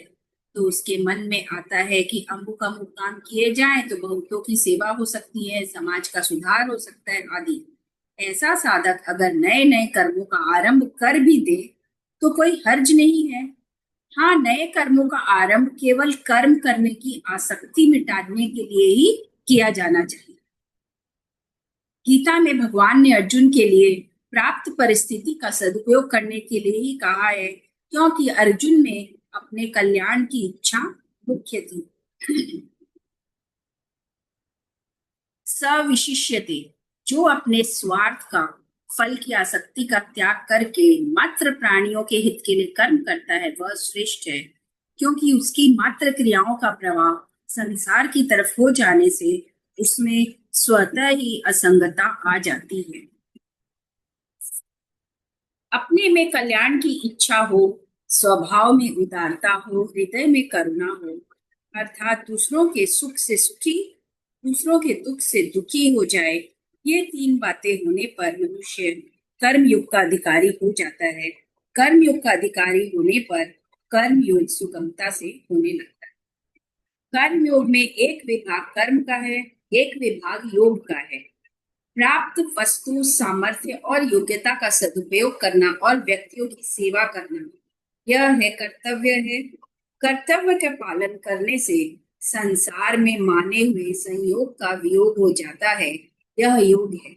तो उसके मन में आता है कि अमुक अमुक काम किए जाएं तो बहुतों की सेवा हो सकती है, समाज का सुधार हो सकता है आदि। ऐसा साधक अगर नए नए कर्मों का आरंभ कर भी दे तो कोई हर्ज नहीं है। हाँ, नए कर्मों का आरंभ केवल कर्म करने की आसक्ति मिटाने के लिए ही किया जाना चाहिए। गीता में भगवान ने अर्जुन के लिए प्राप्त परिस्थिति का सदुपयोग करने के लिए ही कहा है, क्योंकि अर्जुन में अपने कल्याण की इच्छा मुख्य थी। सविशिष्यते, जो अपने स्वार्थ का, फल की आसक्ति का त्याग करके मात्र प्राणियों के हित के लिए कर्म करता है, वह श्रेष्ठ है, क्योंकि उसकी मात्र क्रियाओं का प्रभाव संसार की तरफ हो जाने से उसमें स्वतः ही असंगता आ जाती है। अपने में कल्याण की इच्छा हो, स्वभाव में उदारता हो, हृदय में करुणा हो, अर्थात दूसरों के सुख से सुखी, दूसरों के दुख से दुखी हो जाए, ये तीन बातें होने पर मनुष्य कर्मयोग का अधिकारी हो जाता है। कर्मयोग का अधिकारी होने पर कर्मयोग सुगमता से होने लगता है। कर्मयोग में एक विभाग कर्म का है, एक विभाग योग का है। प्राप्त वस्तु, सामर्थ्य और योग्यता का सदुपयोग करना और व्यक्तियों की सेवा करना, यह है कर्तव्य है। कर्तव्य का पालन करने से संसार में माने हुए संयोग का वियोग हो जाता है, यह योग है।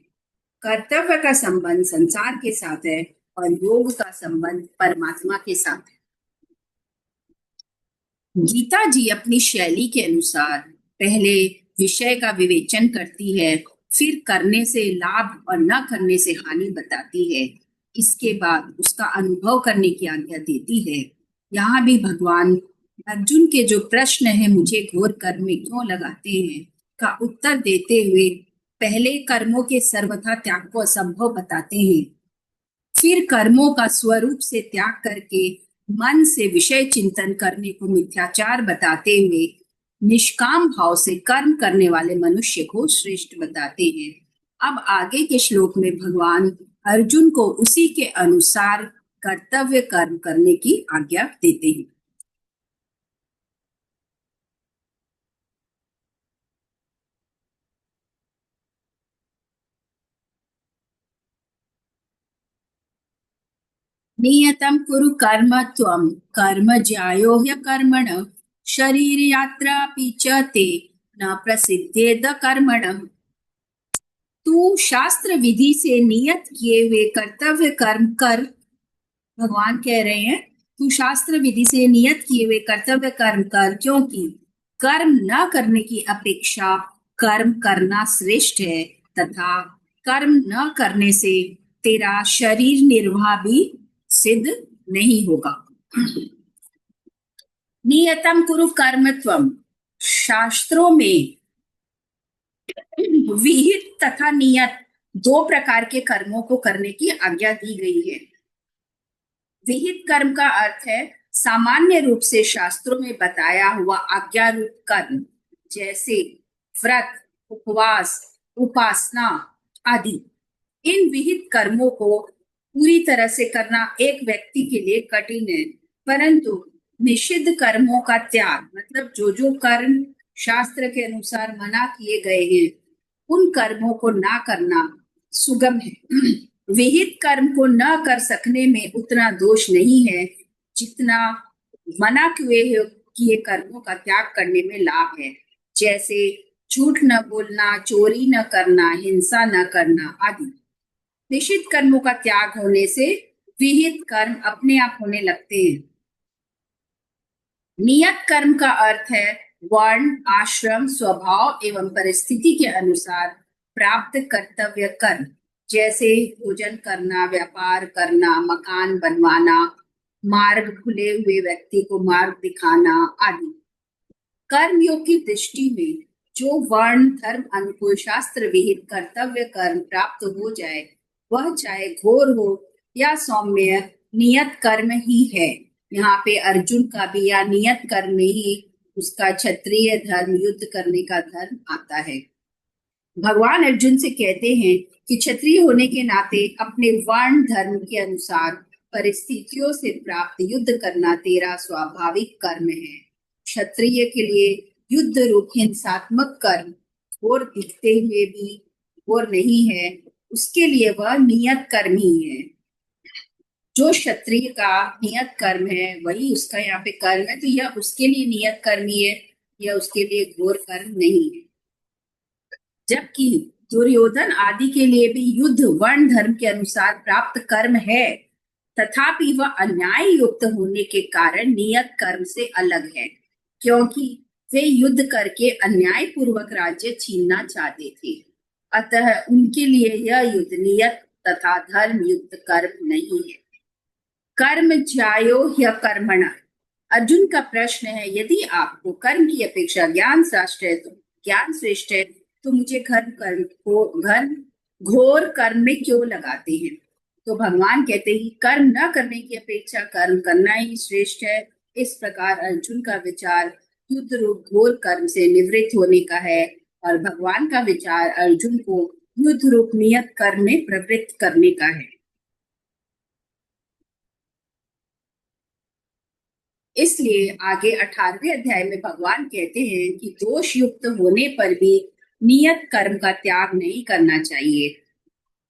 कर्तव्य का संबंध संसार के साथ है और योग का संबंध परमात्मा के साथ है। गीता जी अपनी शैली के अनुसार पहले विषय का विवेचन करती है, फिर करने से लाभ और न करने से हानि बताती है, इसके बाद उसका अनुभव करने की आज्ञा देती है। यहाँ भी भगवान अर्जुन के जो प्रश्न है, मुझे घोर कर्म में क्यों लगाते हैं, का उत्तर देते हुए पहले कर्मों के सर्वथा त्याग को असंभव बताते हैं, फिर कर्मों का स्वरूप से त्याग करके मन से विषय चिंतन करने को मिथ्याचार बताते हुए निष्काम भाव से कर्म करने वाले मनुष्य को श्रेष्ठ बताते हैं। अब आगे के श्लोक में भगवान अर्जुन को उसी के अनुसार कर्तव्य कर्म करने की आज्ञा देते हैं। नियतं कुरु कर्म त्वं कर्म ज्यायो ह्यकर्मण शरीर यात्रापि च ते न प्रसिद्धेद कर्मणः। तू शास्त्र विधि से नियत किए हुए कर्तव्य कर्म कर। भगवान कह रहे हैं, तू शास्त्र विधि से नियत किए हुए कर्तव्य कर्म कर, क्योंकि कर्म न करने की अपेक्षा कर्म करना श्रेष्ठ है, तथा कर्म न करने से तेरा शरीर निर्वाह भी सिद्ध नहीं होगा। नियतम कुरु कर्मत्वम, शास्त्रों में विहित तथा नियत दो प्रकार के कर्मों को करने की आज्ञा दी गई है। विहित कर्म का अर्थ है सामान्य रूप से शास्त्रों में बताया हुआ आज्ञा रूप कर्म, जैसे व्रत, उपवास, उपासना आदि। इन विहित कर्मों को पूरी तरह से करना एक व्यक्ति के लिए कठिन है, परंतु निषिद्ध कर्मों का त्याग, मतलब जो जो कर्म शास्त्र के अनुसार मना किए गए हैं, उन कर्मों को ना करना सुगम है। विहित कर्म को न कर सकने में उतना दोष नहीं है जितना मना किए कर्मों का त्याग करने में लाभ है, जैसे झूठ न बोलना, चोरी न करना, हिंसा न करना आदि। निषिद्ध कर्मों का त्याग होने से विहित कर्म अपने आप होने लगते हैं। नियत कर्म का अर्थ है वर्ण, आश्रम, स्वभाव एवं परिस्थिति के अनुसार प्राप्त कर्तव्य कर्म, जैसे भोजन करना, व्यापार करना, मकान बनवाना, मार्ग भूले हुए व्यक्ति को मार्ग दिखाना आदि। कर्मयोग की दृष्टि में जो वर्ण धर्म अनुकूल शास्त्र विहित कर्तव्य कर्म प्राप्त हो जाए, वह चाहे घोर हो या सौम्य नियत कर्म ही है। यहाँ पे अर्जुन का भी या नियत कर्म में ही उसका क्षत्रिय धर्म, युद्ध करने का धर्म आता है। भगवान अर्जुन से कहते हैं कि क्षत्रिय होने के नाते अपने वर्ण धर्म के अनुसार परिस्थितियों से प्राप्त युद्ध करना तेरा स्वाभाविक कर्म है। क्षत्रिय के लिए युद्ध रूप हिंसात्मक कर्म घोर दिखते हुए भी घोर नहीं है, उसके लिए वह नियत कर्म ही है। जो क्षत्रिय का नियत कर्म है वही उसका यहाँ पे कर्म है, तो यह उसके लिए नियत कर्म ही है, यह उसके लिए घोर कर्म नहीं है। जबकि दुर्योधन आदि के लिए भी युद्ध वर्ण धर्म के अनुसार प्राप्त कर्म है, तथापि वह अन्याय युक्त होने के कारण नियत कर्म से अलग है, क्योंकि वे युद्ध करके अन्याय पूर्वक राज्य छीनना चाहते थे। अतः उनके लिए यह युद्ध नियत तथा धर्म युक्त कर्म नहीं है। कर्म ज्यायो ह्यकर्मण, अर्जुन का प्रश्न है, यदि आपको कर्म की अपेक्षा ज्ञान श्रेष्ठ है तो मुझे घोर कर्म में क्यों लगाते हैं? तो भगवान कहते हैं कि कर्म न करने की अपेक्षा कर्म करना ही श्रेष्ठ है। इस प्रकार अर्जुन का विचार युद्ध रूप घोर कर्म से निवृत्त होने का है और भगवान का विचार अर्जुन को युद्ध रूप नियत कर्म में प्रवृत्त करने का है। इसलिए आगे 18वें अध्याय में भगवान कहते हैं कि दोष युक्त होने पर भी नियत कर्म का त्याग नहीं करना चाहिए,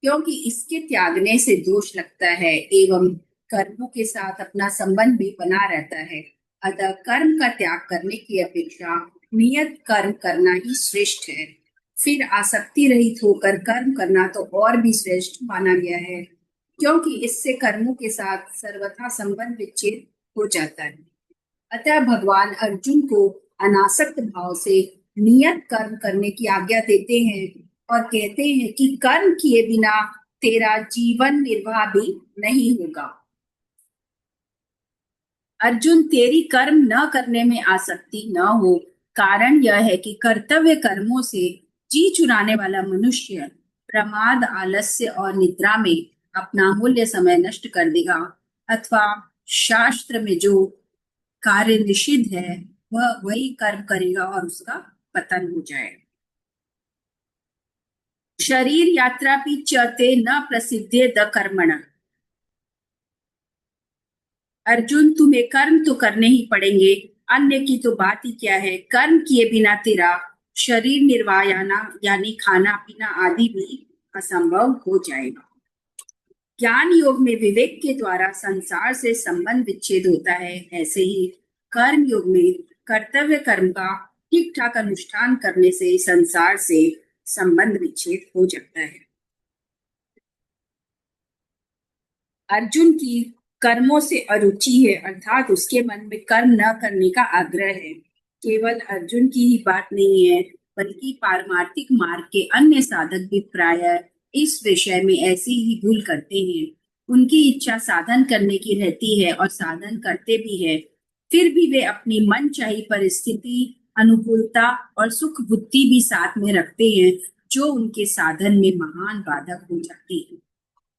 क्योंकि इसके त्यागने से दोष लगता है एवं कर्मों के साथ अपना संबंध भी बना रहता है। अतः कर्म का त्याग करने की अपेक्षा नियत कर्म करना ही श्रेष्ठ है। फिर आसक्ति रहित होकर कर्म करना तो और भी श्रेष्ठ माना गया है, क्योंकि इससे कर्मों के साथ सर्वथा संबंध विच्छेद हो जाता है। अतः भगवान अर्जुन को अनासक्त भाव से नियत कर्म करने की आज्ञा देते हैं और कहते हैं कि कर्म किए बिना तेरा जीवन निर्वाह भी नहीं होगा। अर्जुन, तेरी कर्म न करने में आसक्ति न हो। कारण यह है कि कर्तव्य कर्मों से जी चुराने वाला मनुष्य प्रमाद, आलस्य और निद्रा में अपना मूल्य समय नष्ट कर देगा, अथवा शास्त्र में जो कार्य निषिद्ध है वह वही कर्म करेगा और उसका पतन हो जाएगा। शरीर यात्रा भी चते न प्रसिद्धे द कर्मण। अर्जुन, तुम्हें कर्म तो करने ही पड़ेंगे, अन्य की तो बात ही क्या है। कर्म किए बिना तेरा शरीर निर्वाह यानी खाना पीना आदि भी असंभव हो जाएगा। ज्ञान योग में विवेक के द्वारा संसार से संबंध विच्छेद होता है, ऐसे ही कर्म योग में कर्तव्य कर्म का ठीक ठाक अनुष्ठान करने से संसार से संबंध विच्छेद हो जाता है। अर्जुन की कर्मों से अरुचि है, अर्थात उसके मन में कर्म न करने का आग्रह है। केवल अर्जुन की ही बात नहीं है, बल्कि पारमार्थिक मार्ग के अन्य साधक भी प्रायः इस विषय में ऐसी ही भूल करते हैं। उनकी इच्छा साधन करने की रहती है और साधन करते भी है, फिर भी वे अपनी मनचाही परिस्थिति, अनुकूलता और सुख बुद्धि भी साथ में रखते हैं, जो उनके साधन में महान बाधक हो जाती है।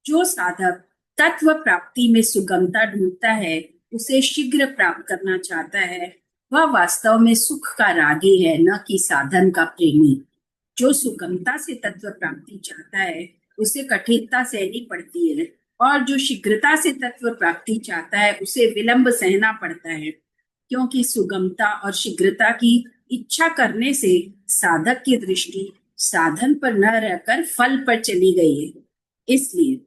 जो साधक तत्व प्राप्ति में सुगमता ढूंढता है, उसे शीघ्र प्राप्त करना चाहता है, वह वास्तव में सुख का रागी है, न कि साधन का प्रेमी। जो सुगमता से तत्व प्राप्ति चाहता है, उसे कठिनता सहनी पड़ती है, और जो शीघ्रता से तत्व प्राप्ति चाहता है, उसे विलंब सहना पड़ता है, क्योंकि सुगमता और शीघ्रता की इच्छा करने से साधक की दृष्टि साधन पर न रहकर फल पर चली गई है। इसलिए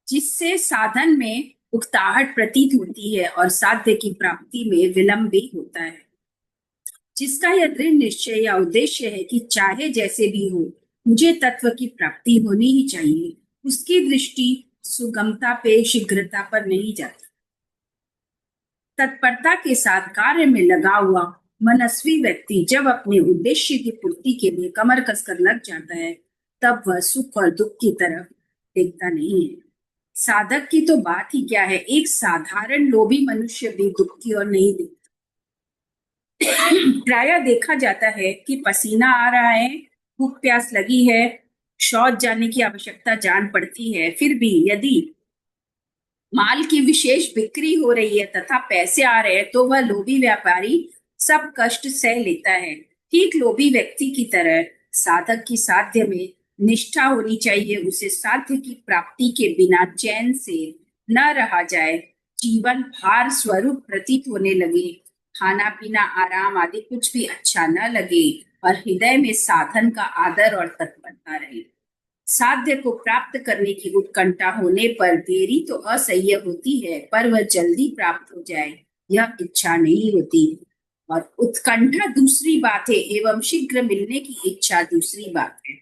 जिससे साधन में उकताहट प्रतीत होती है और साध्य की प्राप्ति में विलंब भी होता है। जिसका यह दृढ़ निश्चय या उद्देश्य है कि चाहे जैसे भी हो, मुझे तत्व की प्राप्ति होनी ही चाहिए, उसकी दृष्टि सुगमता पे, शीघ्रता पर नहीं जाती। तत्परता के साथ कार्य में लगा हुआ मनस्वी व्यक्ति जब अपने उद्देश्य की पूर्ति के लिए कमर कसकर लग जाता है, तब वह सुख और दुख की तरफ देखता नहीं है। साधक की तो बात ही क्या है, एक साधारण लोभी मनुष्य भी दुख की ओर नहीं देखता। प्रायः देखा जाता है कि पसीना आ रहा है, भूख प्यास लगी है, शौच जाने की आवश्यकता जान पड़ती है, फिर भी यदि माल की विशेष बिक्री हो रही है तथा पैसे आ रहे हैं, तो वह लोभी व्यापारी सब कष्ट सह लेता है। ठीक लोभी व्यक्ति की तरह साधक की साध्य में निष्ठा होनी चाहिए। उसे साध्य की प्राप्ति के बिना चैन से न रहा जाए, जीवन भार स्वरूप प्रतीत होने लगे, खाना पीना आराम आदि कुछ भी अच्छा न लगे, और हृदय में साधन का आदर और तत्परता रहे। साध्य को प्राप्त करने की उत्कंठा होने पर देरी तो असह्य होती है, पर वह जल्दी प्राप्त हो जाए यह इच्छा नहीं होती। और उत्कंठा दूसरी बात है एवं शीघ्र मिलने की इच्छा दूसरी बात है।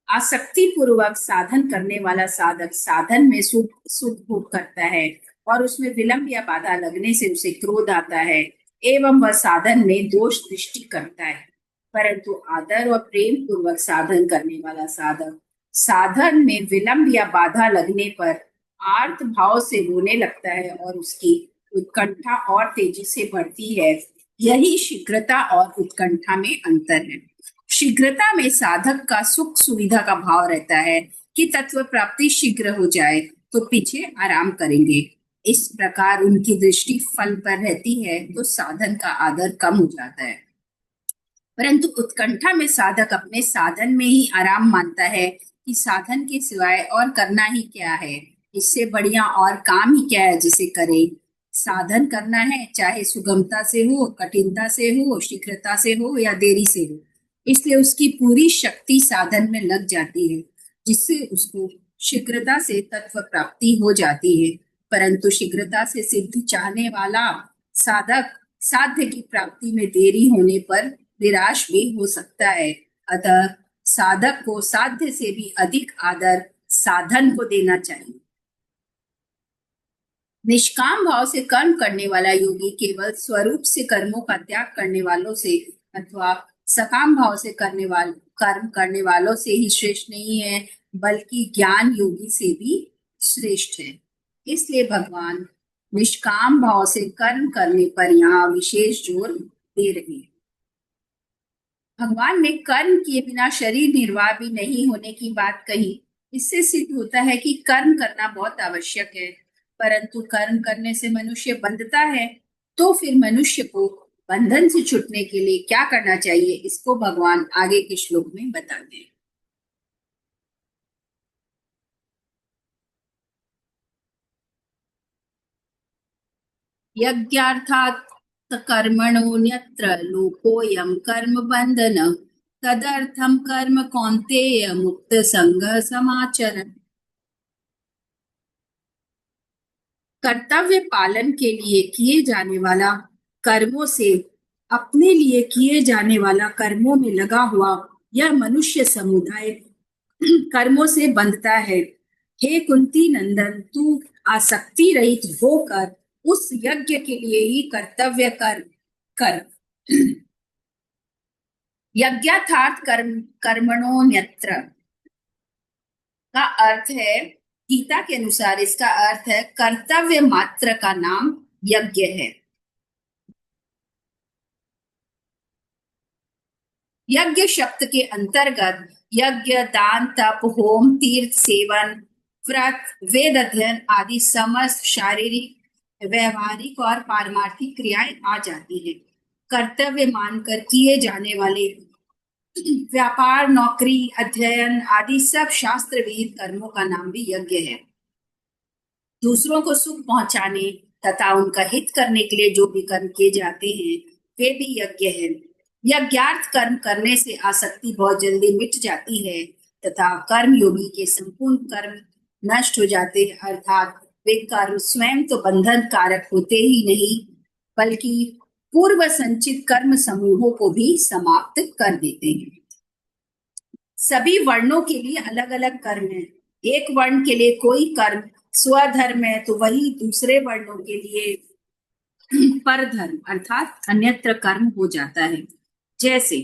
आसक्ति पूर्वक साधन करने वाला साधक साधन में सुख भोग करता है और उसमें विलंब या बाधा लगने से उसे क्रोध आता है एवं वह साधन में दोष दृष्टि करता है। परंतु आदर और प्रेम पूर्वक साधन करने वाला साधक साधन में विलंब या बाधा लगने पर आर्त भाव से रोने लगता है और उसकी उत्कंठा और तेजी से बढ़ती है। यही शीघ्रता और उत्कंठा में अंतर है। शीघ्रता में साधक का सुख सुविधा का भाव रहता है कि तत्व प्राप्ति शीघ्र हो जाए तो पीछे आराम करेंगे। इस प्रकार उनकी दृष्टि फल पर रहती है तो साधन का आदर कम हो जाता है। परंतु उत्कंठा में साधक अपने साधन में ही आराम मानता है कि साधन के सिवाय और करना ही क्या है, इससे बढ़िया और काम ही क्या है जिसे करे। साधन करना है चाहे सुगमता से हो, कठिनता से हो, शीघ्रता से हो या देरी से हो, इसलिए उसकी पूरी शक्ति साधन में लग जाती है, जिससे उसको शीघ्रता से तत्व प्राप्ति हो जाती है। परंतु शीघ्रता से सिद्धि चाहने वाला साधक साध्य की प्राप्ति में देरी होने पर निराश भी हो सकता है। अतः साधक को साध्य से भी अधिक आदर साधन को देना चाहिए। निष्काम भाव से कर्म करने वाला योगी केवल स्वरूप से कर्मों का त्याग करने वालों से अथवा सकाम भाव से कर्म करने वालों से ही श्रेष्ठ नहीं है, बल्कि ज्ञान योगी से भी श्रेष्ठ है। इसलिए भगवान निष्काम भाव से कर्म करने पर यहाँ विशेष जोर दे रहे हैं। भगवान ने कर्म किए बिना शरीर निर्वाह भी नहीं होने की बात कही। इससे सिद्ध होता है कि कर्म करना बहुत आवश्यक है। परंतु कर्म करने से मनुष्य बंधता है, तो फिर मनुष्य को बंधन से छूटने के लिए क्या करना चाहिए, इसको भगवान आगे के श्लोक में बताते हैं। यज्ञार्थात् कर्मणोऽन्यत्र लोकोऽयं कर्म बंधन तदर्थम कर्म कौन्तेय मुक्त संग समाचरण। कर्तव्य पालन के लिए किए जाने वाला कर्मों से अपने लिए किए जाने वाला कर्मों में लगा हुआ यह मनुष्य समुदाय कर्मों से बंधता है। हे कुंती नंदन, तू आसक्ति रहित होकर उस यज्ञ के लिए ही कर्तव्य कर। यज्ञार्थात् कर्मणोऽन्यत्र का अर्थ है, गीता के अनुसार इसका अर्थ है कर्तव्य मात्र का नाम यज्ञ है। यज्ञ शब्द के अंतर्गत यज्ञ, दान, तप, होम, तीर्थ सेवन, व्रत, वेद अध्ययन आदि समस्त शारीरिक, व्यवहारिक और पारमार्थिक क्रियाएं आ जाती हैं। कर्तव्य मानकर किए जाने वाले व्यापार, नौकरी, अध्ययन आदि सब शास्त्र विहित कर्मों का नाम भी यज्ञ है। दूसरों को सुख पहुंचाने तथा उनका हित करने के लिए जो भी कर्म किए जाते हैं वे भी यज्ञ है। यज्ञार्थ कर्म करने से आसक्ति बहुत जल्दी मिट जाती है तथा कर्म योगी के संपूर्ण कर्म नष्ट हो जाते हैं, अर्थात वे कर्म स्वयं तो बंधन कारक होते ही नहीं, बल्कि पूर्व संचित कर्म समूहों को भी समाप्त कर देते हैं। सभी वर्णों के लिए अलग अलग कर्म है। एक वर्ण के लिए कोई कर्म स्वधर्म है तो वही दूसरे वर्णों के लिए परधर्म अर्थात अन्यत्र कर्म हो जाता है। जैसे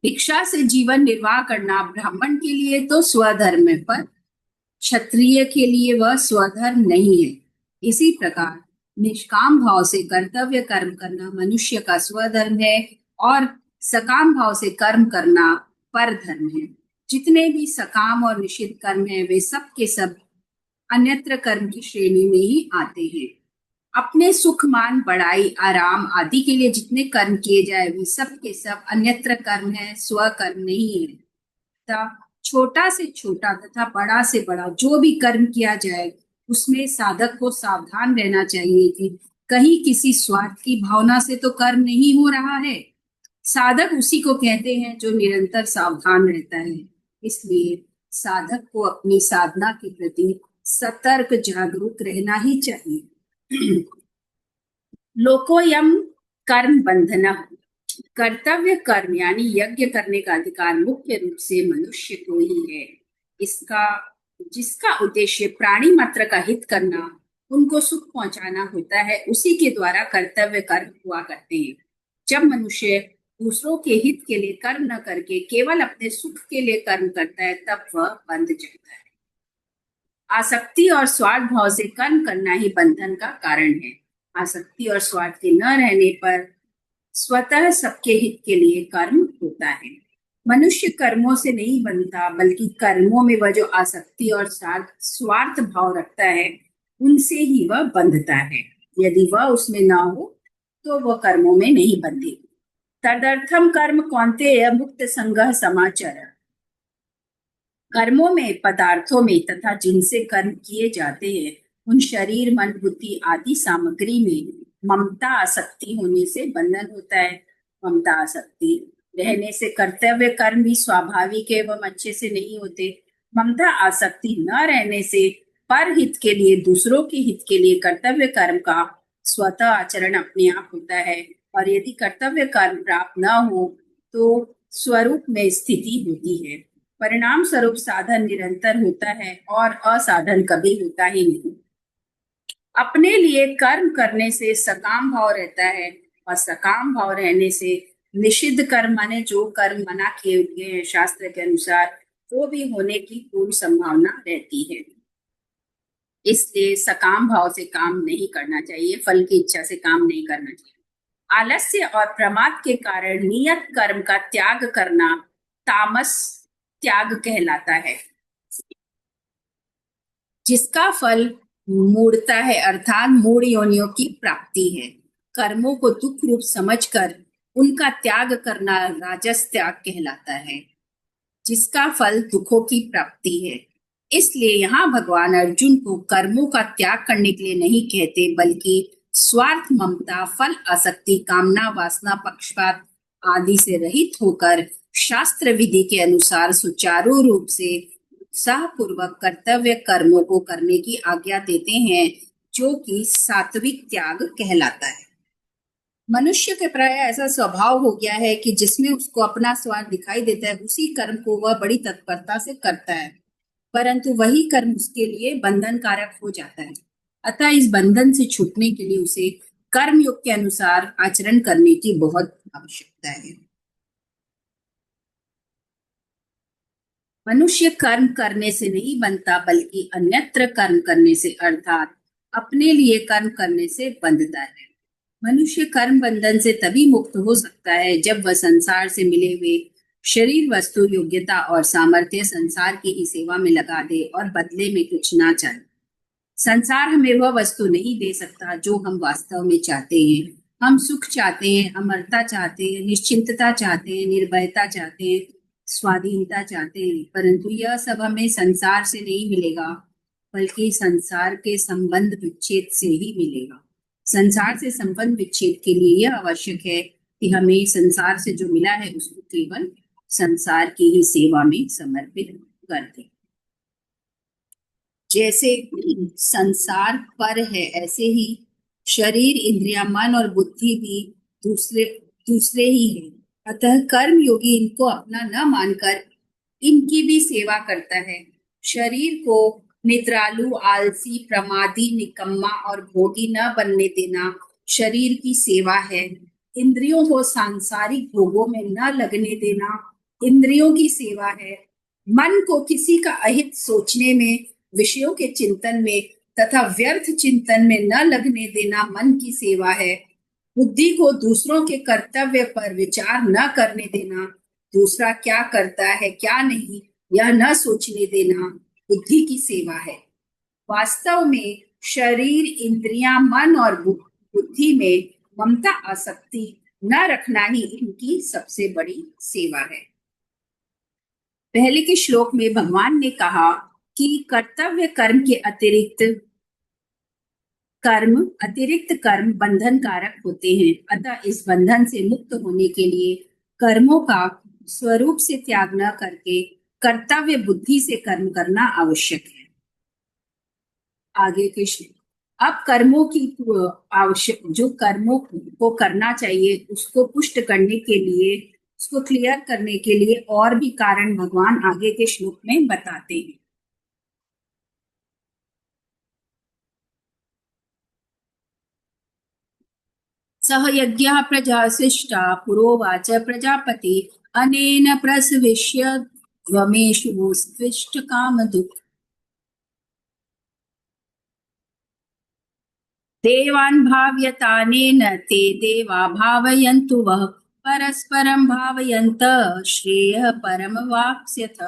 भिक्षा से जीवन निर्वाह करना ब्राह्मण के लिए तो स्वधर्म है, पर क्षत्रिय के लिए वह स्वधर्म नहीं है। इसी प्रकार निष्काम भाव से कर्तव्य कर्म करना मनुष्य का स्वधर्म है और सकाम भाव से कर्म करना परधर्म है। जितने भी सकाम और निषिद्ध कर्म हैं वे सब के सब अन्यत्र कर्म की श्रेणी में ही आते हैं। अपने सुख, मान, बड़ाई, आराम आदि के लिए जितने कर्म किए जाए वे सब के सब अन्यत्र कर्म है, स्वकर्म नहीं है। तथा छोटा से छोटा तथा बड़ा से बड़ा जो भी कर्म किया जाए उसमें साधक को सावधान रहना चाहिए कि कहीं किसी स्वार्थ की भावना से तो कर्म नहीं हो रहा है। साधक उसी को कहते हैं जो निरंतर सावधान रहता है। इसलिए साधक को अपनी साधना के प्रति सतर्क जागरूक रहना ही चाहिए। लोकोयम कर्म बंधना, कर्तव्य कर्म यानी यज्ञ करने का अधिकार मुख्य रूप से मनुष्य को ही है। इसका जिसका उद्देश्य प्राणी मात्र का हित करना, उनको सुख पहुंचाना होता है, उसी के द्वारा कर्तव्य कर्म हुआ करते हैं। जब मनुष्य दूसरों के हित के लिए कर्म न करके केवल अपने सुख के लिए कर्म करता है तब वह बंध जाता है। आसक्ति और स्वार्थ भाव से कर्म करना ही बंधन का कारण है। आसक्ति और स्वार्थ के न रहने पर स्वतः सबके हित के लिए कर्म होता है। मनुष्य कर्मों से नहीं बनता, बल्कि कर्मों में वह जो आसक्ति और स्वार्थ भाव रखता है, उनसे ही वह बंधता है। यदि वह उसमें ना हो तो वह कर्मों में नहीं बंधे। तदर्थम कर्म कौन्तेय मुक्त संगः समाचर। कर्मों में, पदार्थों में तथा जिनसे कर्म किए जाते हैं, उन शरीर, मन, बुद्धि आदि सामग्री में ममता आसक्ति होने से बंधन होता है। ममता आसक्ति रहने से कर्तव्य कर्म भी स्वाभाविक एवं अच्छे से नहीं होते। ममता आसक्ति न रहने से पर हित के लिए, दूसरों के हित के लिए कर्तव्य कर्म का स्वतः आचरण अपने आप होता है। और यदि कर्तव्य कर्म प्राप्त न हो तो स्वरूप में स्थिति होती है। परिणाम स्वरूप साधन निरंतर होता है और असाधन कभी होता ही नहीं। अपने लिए कर्म करने से सकाम भाव रहता है, और सकाम भाव रहने से निषिद्ध कर्म, माने जो कर्म मना किए गए हैं शास्त्र के अनुसार, वो भी होने की पूर्ण संभावना रहती है। इसलिए सकाम भाव से काम नहीं करना चाहिए, फल की इच्छा से काम नहीं करना चाहिए। आलस्य और प्रमाद के कारण नियत कर्म का त्याग करना तामस त्याग कहलाता है, जिसका फल मूढ़ता है, अर्थात मूढ़ योनियों की प्राप्ति है। कर्मों को दुख रूप समझकर उनका त्याग करना राजस त्याग कहलाता है, जिसका फल दुखों की प्राप्ति है। इसलिए यहाँ भगवान अर्जुन को कर्मों का त्याग करने के लिए नहीं कहते, बल्कि स्वार्थ, ममता, फल आसक्ति, कामना, वासना, पक्षपात आदि से रहित होकर शास्त्र विधि के अनुसार सुचारू रूप से उत्साहपूर्वक कर्तव्य कर्मों को करने की आज्ञा देते हैं, जो कि सात्विक त्याग कहलाता है। मनुष्य के प्राय ऐसा स्वभाव हो गया है कि जिसमें उसको अपना स्वार्थ दिखाई देता है, उसी कर्म को वह बड़ी तत्परता से करता है, परंतु वही कर्म उसके लिए बंधन कारक हो जाता है। अतः इस बंधन से छूटने के लिए उसे कर्म योग के अनुसार आचरण करने की बहुत आवश्यकता है। मनुष्य कर्म करने से नहीं बनता, बल्कि अन्यत्र कर्म करने से, अर्थात अपने लिए कर्म करने से बंधता है। मनुष्य कर्म बंधन से तभी मुक्त हो सकता है जब वह संसार से मिले हुए शरीर, वस्तु, योग्यता और सामर्थ्य संसार की ही सेवा में लगा दे और बदले में कुछ ना चाहे। संसार हमें वह वस्तु नहीं दे सकता जो हम वास्तव में चाहते हैं। हम सुख चाहते हैं, अमरता चाहते हैं, निश्चिंतता चाहते हैं, निर्भयता चाहते हैं, स्वाधीनता चाहते हैं, परंतु यह सब हमें संसार से नहीं मिलेगा, बल्कि संसार के संबंध विच्छेद से ही मिलेगा। संसार से संबंध विच्छेद के लिए यह आवश्यक है कि हमें संसार से जो मिला है उसको केवल संसार की ही सेवा में समर्पित कर दें। जैसे संसार पर है, ऐसे ही शरीर, इंद्रिया, मन और बुद्धि भी दूसरे दूसरे ही है। अतः कर्म योगी इनको अपना न मानकर इनकी भी सेवा करता है। शरीर को निद्रालु, आलसी, प्रमादी, निकम्मा और भोगी न बनने देना शरीर की सेवा है। इंद्रियों को सांसारिक भोगों में न लगने देना इंद्रियों की सेवा है। मन को किसी का अहित सोचने में, विषयों के चिंतन में तथा व्यर्थ चिंतन में न लगने देना मन की सेवा है। बुद्धि को दूसरों के कर्तव्य पर विचार न करने देना, दूसरा क्या करता है क्या नहीं यह न सोचने देना बुद्धि की सेवा है। वास्तव में शरीर, इंद्रियां, मन और बुद्धि में ममता आसक्ति न रखना ही इनकी सबसे बड़ी सेवा है। पहले के श्लोक में भगवान ने कहा कि कर्तव्य कर्म के अतिरिक्त कर्म बंधन कारक होते हैं। अतः इस बंधन से मुक्त होने के लिए कर्मों का स्वरूप से त्याग न करके कर्तव्य बुद्धि से कर्म करना आवश्यक है। आगे के श्लोक, अब कर्मों की आवश्यक, जो कर्मों को करना चाहिए उसको पुष्ट करने के लिए, उसको क्लियर करने के लिए और भी कारण भगवान आगे के श्लोक में बताते हैं। सह यज्ञः प्रजा सृष्टा पुरोवाच प्रजापति अनेन प्रसविष्य ध्वमेषु स्त्विष्ट कामधुक्। देवान् भाव्यतानेन ते देवा भावयन्तु वः परस्परं भावयन्तः श्रेयः परमवाप्स्यथ।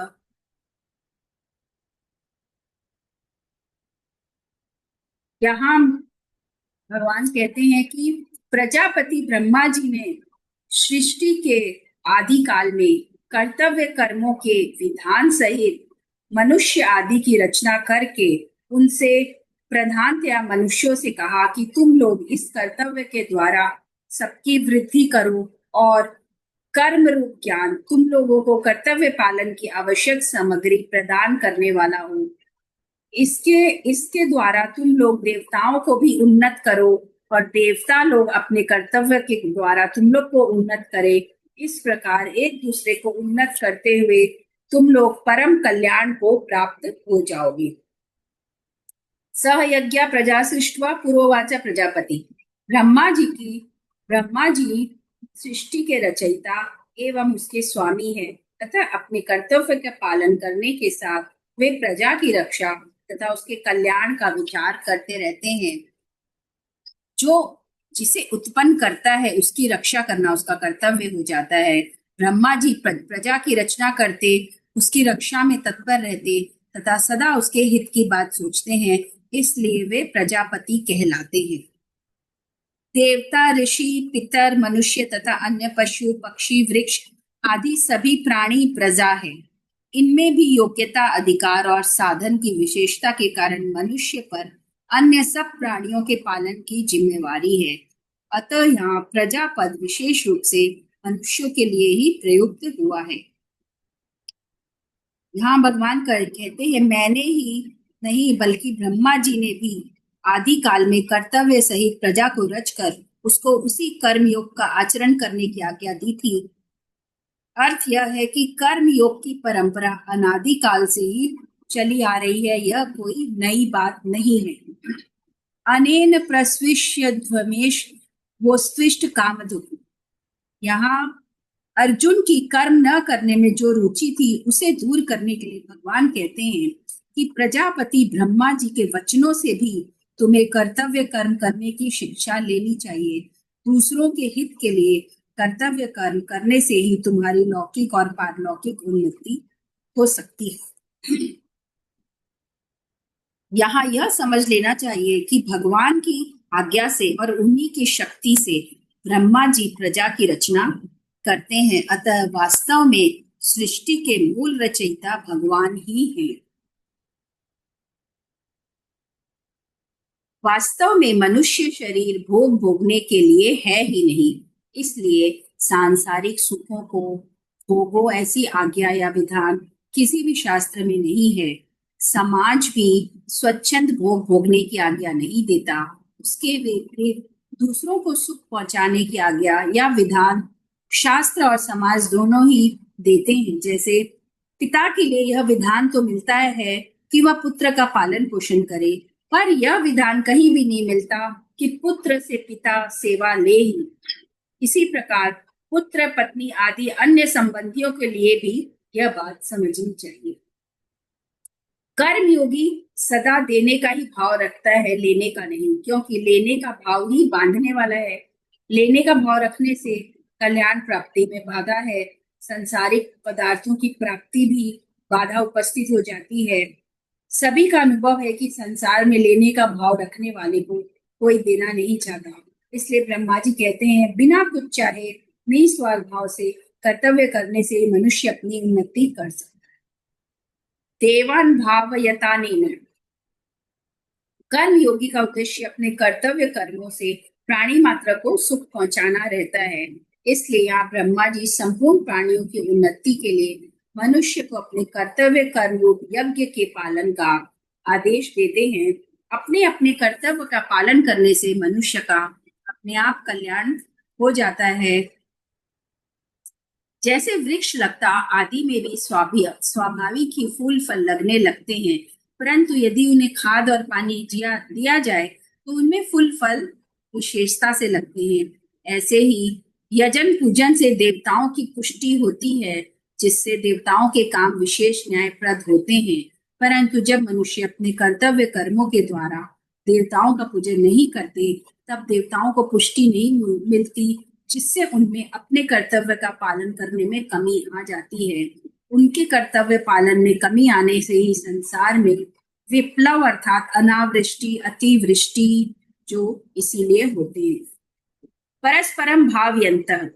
यहाँ भगवान कहते हैं कि प्रजापति ब्रह्मा जी ने सृष्टि के आदि काल में कर्तव्य कर्मों के विधान सहित मनुष्य आदि की रचना करके उनसे प्रधानतया मनुष्यों से कहा कि तुम लोग इस कर्तव्य के द्वारा सबकी वृद्धि करो और कर्म रूप ज्ञान तुम लोगों को कर्तव्य पालन की आवश्यक सामग्री प्रदान करने वाला हो। इसके इसके द्वारा तुम लोग देवताओं को भी उन्नत करो और देवता लोग अपने कर्तव्य के द्वारा तुम लोग को उन्नत करे। इस प्रकार एक दूसरे को उन्नत करते हुए तुम लोग परम कल्याण को प्राप्त हो जाओगे। सह यज्ञ प्रजा सृष्ट्वा पुरोवाच प्रजापति। ब्रह्मा जी सृष्टि के रचयिता एवं उसके स्वामी है तथा अपने कर्तव्य का पालन करने के साथ वे प्रजा की रक्षा तथा उसके कल्याण का विचार करते रहते हैं। जो जिसे उत्पन्न करता है उसकी रक्षा करना उसका कर्तव्य हो जाता है। ब्रह्मा जी प्रजा की रचना करते, उसकी रक्षा में तत्पर रहते तथा सदा उसके हित की बात सोचते हैं, इसलिए वे प्रजापति कहलाते हैं। देवता, ऋषि, पितर, मनुष्य तथा अन्य पशु, पक्षी, वृक्ष आदि सभी प्राणी प्रजा है। इनमें भी योग्यता, अधिकार और साधन की विशेषता के कारण मनुष्य पर अन्य सब प्राणियों के पालन की जिम्मेवारी है। अतः यहाँ प्रजा पद विशेष रूप से मनुष्यों के लिए ही प्रयुक्त हुआ है। यहाँ भगवान कहते हैं मैंने ही नहीं बल्कि ब्रह्मा जी ने भी आदि काल में कर्तव्य सहित प्रजा को रचकर उसको उसी कर्म योग का आचरण करने की आज्ञा दी थी। अर्थ यह है कि कर्म योग की परंपरा अनादि काल से ही चली आ रही है, यह कोई नई बात नहीं है। अनेन प्रस्विष्य ध्वमेश वो स्विष्ट कामधुक। यहाँ अर्जुन की कर्म न करने में जो रुचि थी उसे दूर करने के लिए भगवान कहते हैं कि प्रजापति ब्रह्मा जी के वचनों से भी तुम्हें कर्तव्य कर्म करने की शिक्षा लेनी चाहिए। दूसरों के हित के लिए कर्तव्य कर्म करने से ही तुम्हारी लौकिक और पारलौकिक उन्नति हो सकती है। यहाँ यह समझ लेना चाहिए कि भगवान की आज्ञा से और उन्हीं की शक्ति से ब्रह्मा जी प्रजा की रचना करते हैं, अतः वास्तव में सृष्टि के मूल रचयिता भगवान ही हैं। वास्तव में मनुष्य शरीर भोग भोगने के लिए है ही नहीं, इसलिए सांसारिक सुखों को भोगो ऐसी आज्ञा या विधान किसी भी शास्त्र में नहीं है। समाज भी स्वच्छंद भोग भोगने की आज्ञा नहीं देता, उसके विपरीत दूसरों को सुख पहुंचाने की आज्ञा या विधान शास्त्र और समाज दोनों ही देते हैं। जैसे पिता के लिए यह विधान तो मिलता है कि वह पुत्र का पालन पोषण करे, पर यह विधान कहीं भी नहीं मिलता कि पुत्र से पिता सेवा ले ही। इसी प्रकार पुत्र, पत्नी आदि अन्य संबंधियों के लिए भी यह बात समझनी चाहिए। कर्म योगी सदा देने का ही भाव रखता है, लेने का नहीं, क्योंकि लेने का भाव ही बांधने वाला है। लेने का भाव रखने से कल्याण प्राप्ति में बाधा है, संसारिक पदार्थों की प्राप्ति भी बाधा उपस्थित हो जाती है। सभी का अनुभव है कि संसार में लेने का भाव रखने वाले को कोई देना नहीं चाहता, इसलिए ब्रह्मा जी कहते हैं बिना कुछ चाहे निस्वार्थ भाव से कर्तव्य करने से मनुष्य अपनी उन्नति कर सकता है। देवान भावयतानेन। कर्म योगी का उद्देश्य अपने कर्तव्य कर्मों से प्राणी मात्र को सुख पहुंचाना रहता है, इसलिए यहाँ ब्रह्मा जी संपूर्ण प्राणियों की उन्नति के लिए मनुष्य को अपने कर्तव्य कर्म रूप यज्ञ के पालन का आदेश देते हैं। अपने अपने कर्तव्य का पालन करने से मनुष्य का अपने आप कल्याण हो जाता है। जैसे वृक्ष लता आदि में भी स्वाभाविक ही फूल फल लगने लगते हैं, परंतु यदि उन्हें खाद और पानी दिया जाए तो उनमें फूल फल विशेषता से लगते हैं। ऐसे ही यजन पूजन से देवताओं की पुष्टि होती है, जिससे देवताओं के काम विशेष न्यायप्रद होते हैं। परंतु जब मनुष्य अपने कर्तव्य कर्मों के द्वारा देवताओं का पूजन नहीं करते, तब देवताओं को पुष्टि नहीं मिलती, जिससे उनमें अपने कर्तव्य का पालन करने में कमी आ जाती है। उनके कर्तव्य पालन में कमी आने से ही संसार में विप्लव अर्थात अनावृष्टि, अतिवृष्टि जो इसीलिए होते हैं। परस्परम भावयन्तः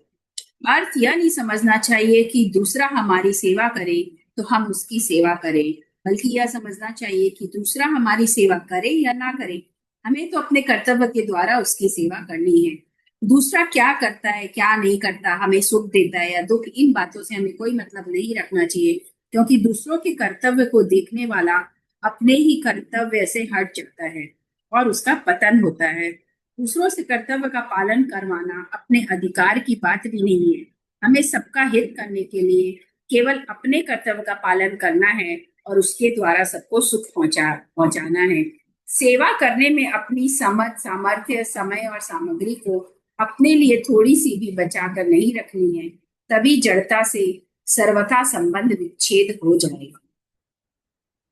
अर्थ यह नहीं समझना चाहिए कि दूसरा हमारी सेवा करे तो हम उसकी सेवा करें, बल्कि यह समझना चाहिए कि दूसरा हमारी सेवा करे या ना करे, हमें तो अपने कर्तव्य के द्वारा उसकी सेवा करनी है। दूसरा क्या करता है, क्या नहीं करता, हमें सुख देता है या दुख, इन बातों से हमें कोई मतलब नहीं रखना चाहिए, क्योंकि दूसरों के कर्तव्य को देखने वाला अपने ही कर्तव्य से हट जाता है और उसका पतन होता है। दूसरों से कर्तव्य का पालन करवाना अपने अधिकार की बात भी नहीं है। हमें सबका हित करने के लिए केवल अपने कर्तव्य का पालन करना है और उसके द्वारा सबको सुख पहुंचाना है। सेवा करने में अपनी समझ, सामर्थ्य, समय और सामग्री को अपने लिए थोड़ी सी भी बचा कर नहीं रखनी है, तभी जड़ता से सर्वथा संबंध विच्छेद हो जाएगा।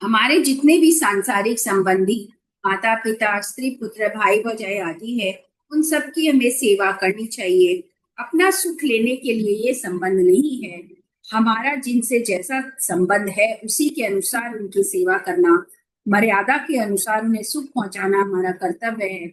हमारे जितने भी सांसारिक संबंधी माता पिता, स्त्री पुत्र, भाई भौजाई आदि है, उन सब की हमें सेवा करनी चाहिए। अपना सुख लेने के लिए ये संबंध नहीं है। हमारा जिनसे जैसा संबंध है उसी के अनुसार उनकी सेवा करना, मर्यादा के अनुसार उन्हें सुख पहुंचाना हमारा कर्तव्य है।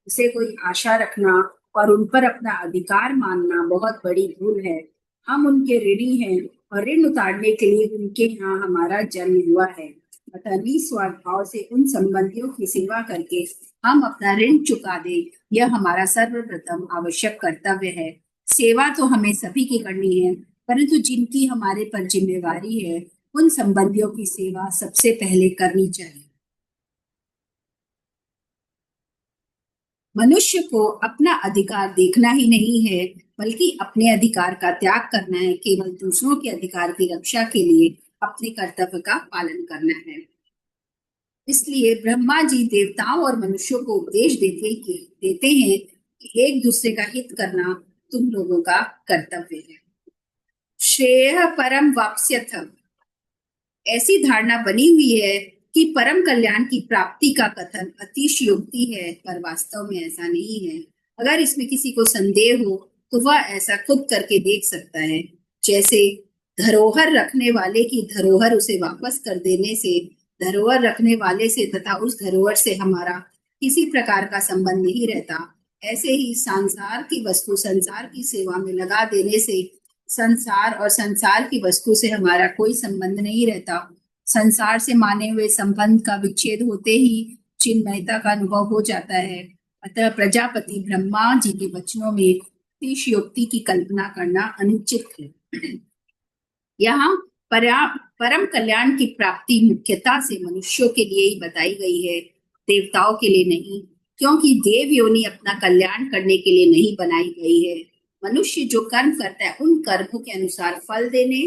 उसे कोई आशा रखना और उन पर अपना अधिकार मानना बहुत बड़ी भूल है। हम उनके ऋणी हैं और ऋण उतारने के लिए उनके यहाँ हमारा जन्म हुआ है। अतः निस्वार्थ भाव से उन संबंधियों की सेवा करके हम अपना ऋण चुका दे, यह हमारा सर्वप्रथम आवश्यक कर्तव्य है। सेवा तो हमें सभी की करनी है, परंतु जिनकी हमारे पर जिम्मेवारी है उन संबंधियों की सेवा सबसे पहले करनी चाहिए। मनुष्य को अपना अधिकार देखना ही नहीं है, बल्कि अपने अधिकार का त्याग करना है। केवल दूसरों के अधिकार की रक्षा के लिए अपने कर्तव्य का पालन करना है। इसलिए ब्रह्मा जी देवताओं और मनुष्यों को उपदेश देते हैं कि एक दूसरे का हित करना तुम लोगों का कर्तव्य है। श्रेय परम वाप्स्यथ, ऐसी धारणा बनी हुई है कि परम कल्याण की प्राप्ति का कथन अतिशयोक्ति है, पर वास्तव में ऐसा नहीं है। अगर इसमें किसी को संदेह हो तो वह ऐसा खुद करके देख सकता है। जैसे धरोहर रखने वाले की धरोहर उसे वापस कर देने से धरोहर रखने वाले से तथा उस धरोहर से हमारा किसी प्रकार का संबंध नहीं रहता, ऐसे ही संसार की वस्तु संसार की सेवा में लगा देने से संसार और संसार की वस्तु से हमारा कोई संबंध नहीं रहता। संसार से माने हुए संबंध का विच्छेद होते ही चिन्मयता का अनुभव हो जाता है। अतः प्रजापति ब्रह्मा जी के वचनों में अतिशयोक्ति की कल्पना करना अनुचित है। यहाँ परम कल्याण की प्राप्ति मुख्यता से मनुष्यों के लिए ही बताई गई है, देवताओं के लिए नहीं, क्योंकि देव योनि अपना कल्याण करने के लिए नहीं बनाई गई है। मनुष्य जो कर्म करता है उन कर्मों के अनुसार फल देने,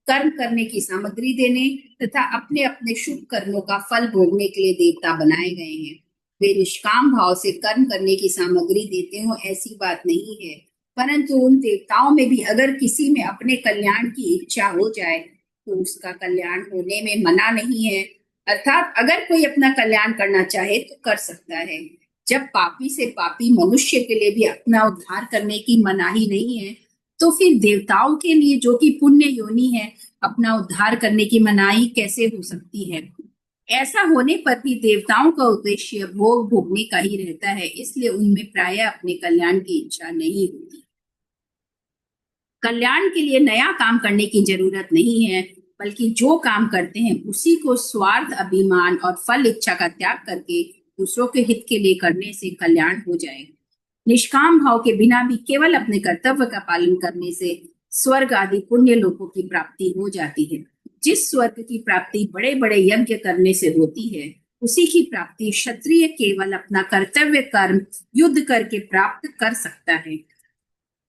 कर्म करने की सामग्री देने तथा अपने अपने शुभ कर्मों का फल भोगने के लिए देवता बनाए गए हैं। वे निष्काम भाव से कर्म करने की सामग्री देते हो ऐसी बात नहीं है, परंतु उन देवताओं में भी अगर किसी में अपने कल्याण की इच्छा हो जाए तो उसका कल्याण होने में मना नहीं है। अर्थात अगर कोई अपना कल्याण करना चाहे तो कर सकता है। जब पापी से पापी मनुष्य के लिए भी अपना उद्धार करने की मनाही नहीं है, तो फिर देवताओं के लिए जो कि पुण्य योनि है अपना उद्धार करने की मनाही कैसे हो सकती है। ऐसा होने पर भी देवताओं का उद्देश्य भोग भोगने का ही रहता है, इसलिए उनमें प्रायः अपने कल्याण की इच्छा नहीं होती। कल्याण के लिए नया काम करने की जरूरत नहीं है, बल्कि जो काम करते हैं उसी को स्वार्थ, अभिमान और फल इच्छा का त्याग करके दूसरों के हित के लिए करने से कल्याण हो जाएगा। निष्काम भाव के बिना भी केवल अपने कर्तव्य का पालन करने से स्वर्ग आदि पुण्य लोकों की प्राप्ति हो जाती है। जिस स्वर्ग की प्राप्ति बड़े बड़े यज्ञ करने से होती है, उसी की प्राप्ति क्षत्रिय केवल अपना कर्तव्य कर्म युद्ध करके प्राप्त कर सकता है।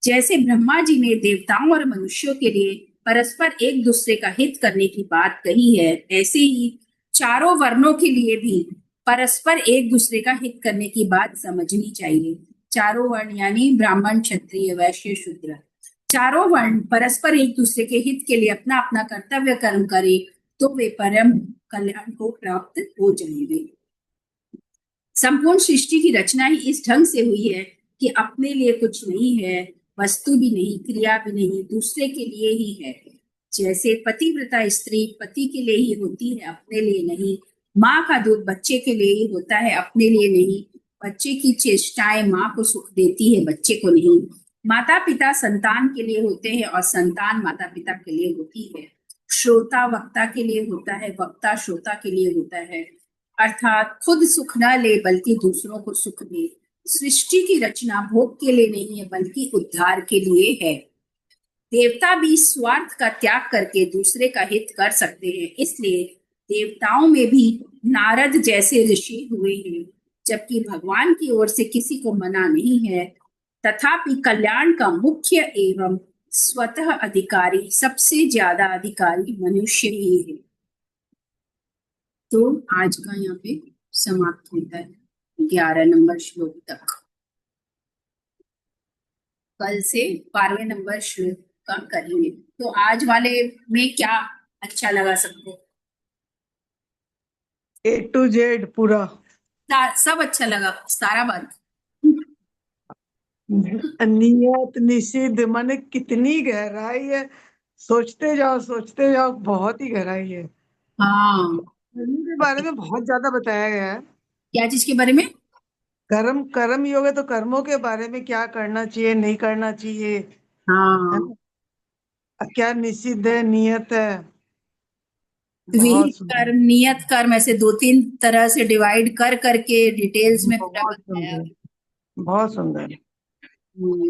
जैसे ब्रह्मा जी ने देवताओं और मनुष्यों के लिए परस्पर एक दूसरे का हित करने की बात कही है, ऐसे ही चारों वर्णों के लिए भी परस्पर एक दूसरे का हित करने की बात समझनी चाहिए। चारों वर्ण यानी ब्राह्मण, क्षत्रिय, वैश्य, शूद्र, चारों वर्ण परस्पर एक दूसरे के हित के लिए अपना अपना कर्तव्य कर्म करें तो वे परम कल्याण को प्राप्त हो जाएंगे। संपूर्ण सृष्टि की रचना ही इस ढंग से हुई है कि अपने लिए कुछ नहीं है, वस्तु भी नहीं, क्रिया भी नहीं, दूसरे के लिए ही है। जैसे पतिव्रता स्त्री पति के लिए ही होती है, अपने लिए नहीं। माँ का दूध बच्चे के लिए ही होता है, अपने लिए नहीं। बच्चे की चेष्टाएं माँ को सुख देती है, बच्चे को नहीं। माता पिता संतान के लिए होते हैं और संतान माता पिता के लिए होती है। श्रोता वक्ता के लिए होता है, वक्ता श्रोता के लिए होता है। अर्थात खुद सुख न ले बल्कि दूसरों को सुख दे। सृष्टि की रचना भोग के लिए नहीं है बल्कि उद्धार के लिए है। देवता भी स्वार्थ का त्याग करके दूसरे का हित कर सकते हैं, इसलिए देवताओं में भी नारद जैसे ऋषि हुए हैं, जबकि भगवान की ओर से किसी को मना नहीं है। तथापि कल्याण का मुख्य एवं स्वतः अधिकारी, सबसे ज्यादा अधिकारी मनुष्य ही है। तो आज का यहाँ पे समाप्त होता है 11 नंबर श्लोक तक। कल से 12वें नंबर श्लोक का करेंगे। तो आज वाले में क्या अच्छा लगा सबको? A to Z पूरा। सब अच्छा लगा, सारा बात। नियत निषिद्ध माने कितनी गहराई है, सोचते जाओ, बहुत ही गहराई है। हाँ, कर्म के बारे में बहुत ज्यादा बताया गया है। क्या चीज के बारे में? कर्म कर्म योग है तो कर्मों के बारे में क्या करना चाहिए नहीं करना चाहिए, है हाँ, ना? क्या निषिद्ध है, नियत है। विहित बहुत सुंदर, कर्म, नियत कर्म, ऐसे 2-3 तरह से डिवाइड कर करके डिटेल्स में पूरा बहुत बताया। सुंदर, बहुत सुंदर। हम्म,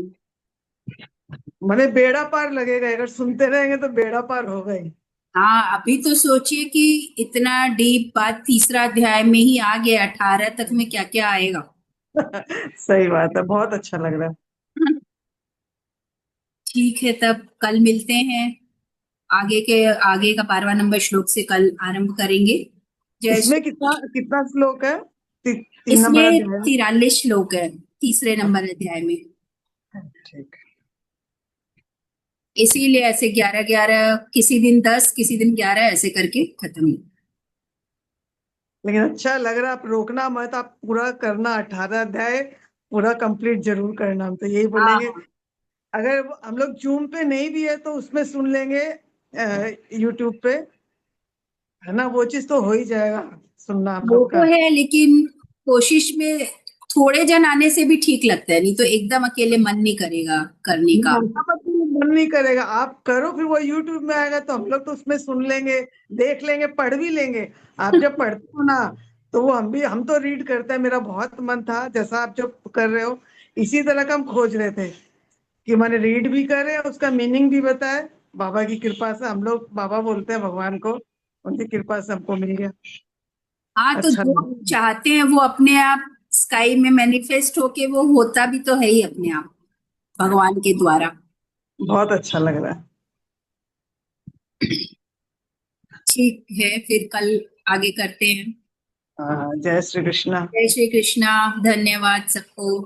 मैंने बेड़ा पार लगेगा, अगर सुनते रहेंगे तो बेड़ा पार होगा ही। हाँ, अभी तो सोचिए कि इतना डीप बात तीसरा अध्याय में ही आ गया, 18 तक में क्या क्या आएगा। सही बात है, बहुत अच्छा लग रहा है। ठीक है, तब कल मिलते हैं। आगे का 12वां नंबर श्लोक से कल आरंभ करेंगे। जय इसमें श्री कितना कृष्ण। कितना श्लोक है? 3 नंबर इसमें अध्याय में। 43 श्लोक है, तीसरे नंबर अध्याय में। ठीक। इसीलिए ऐसे 11-11, किसी दिन 10, किसी दिन 11, ऐसे करके खत्म। लेकिन अच्छा लग रहा है, आप रोकना मत, आप पूरा करना, 18 अध्याय पूरा कंप्लीट जरूर करना। हम तो यही बोलेंगे, हाँ, अगर हम लोग जूम पे नहीं भी है तो उसमें सुन लेंगे, यूट्यूब पे, है ना? वो चीज तो हो ही जाएगा, सुनना हम वो लोग तो का। है, लेकिन कोशिश में थोड़े जन आने से भी ठीक लगता है, नहीं तो एकदम अकेले मन नहीं करेगा करने का। ऐसा मत करो, मन नहीं करेगा, आप करो, फिर वो यूट्यूब में आएगा तो हम लोग तो उसमें सुन लेंगे, देख लेंगे, पढ़ भी लेंगे। आप जब पढ़ते हो ना, तो वो हम तो रीड करते हैं। मेरा बहुत मन था, जैसा आप जो कर रहे हो, इसी तरह का हम खोज रहे थे कि मैंने रीड भी करे, उसका मीनिंग भी बताए। बाबा की कृपा से, हम लोग बाबा बोलते हैं भगवान को, उनकी कृपा से हमको मिल गया। हाँ, तो अच्छा जो लगा, चाहते हैं वो अपने आप स्काई में मैनिफेस्ट होके वो होता भी तो है ही अपने आप, भगवान के द्वारा। बहुत अच्छा लग रहा है। ठीक है, फिर कल आगे करते हैं। हाँ, जय श्री कृष्णा। जय श्री कृष्णा। धन्यवाद सबको।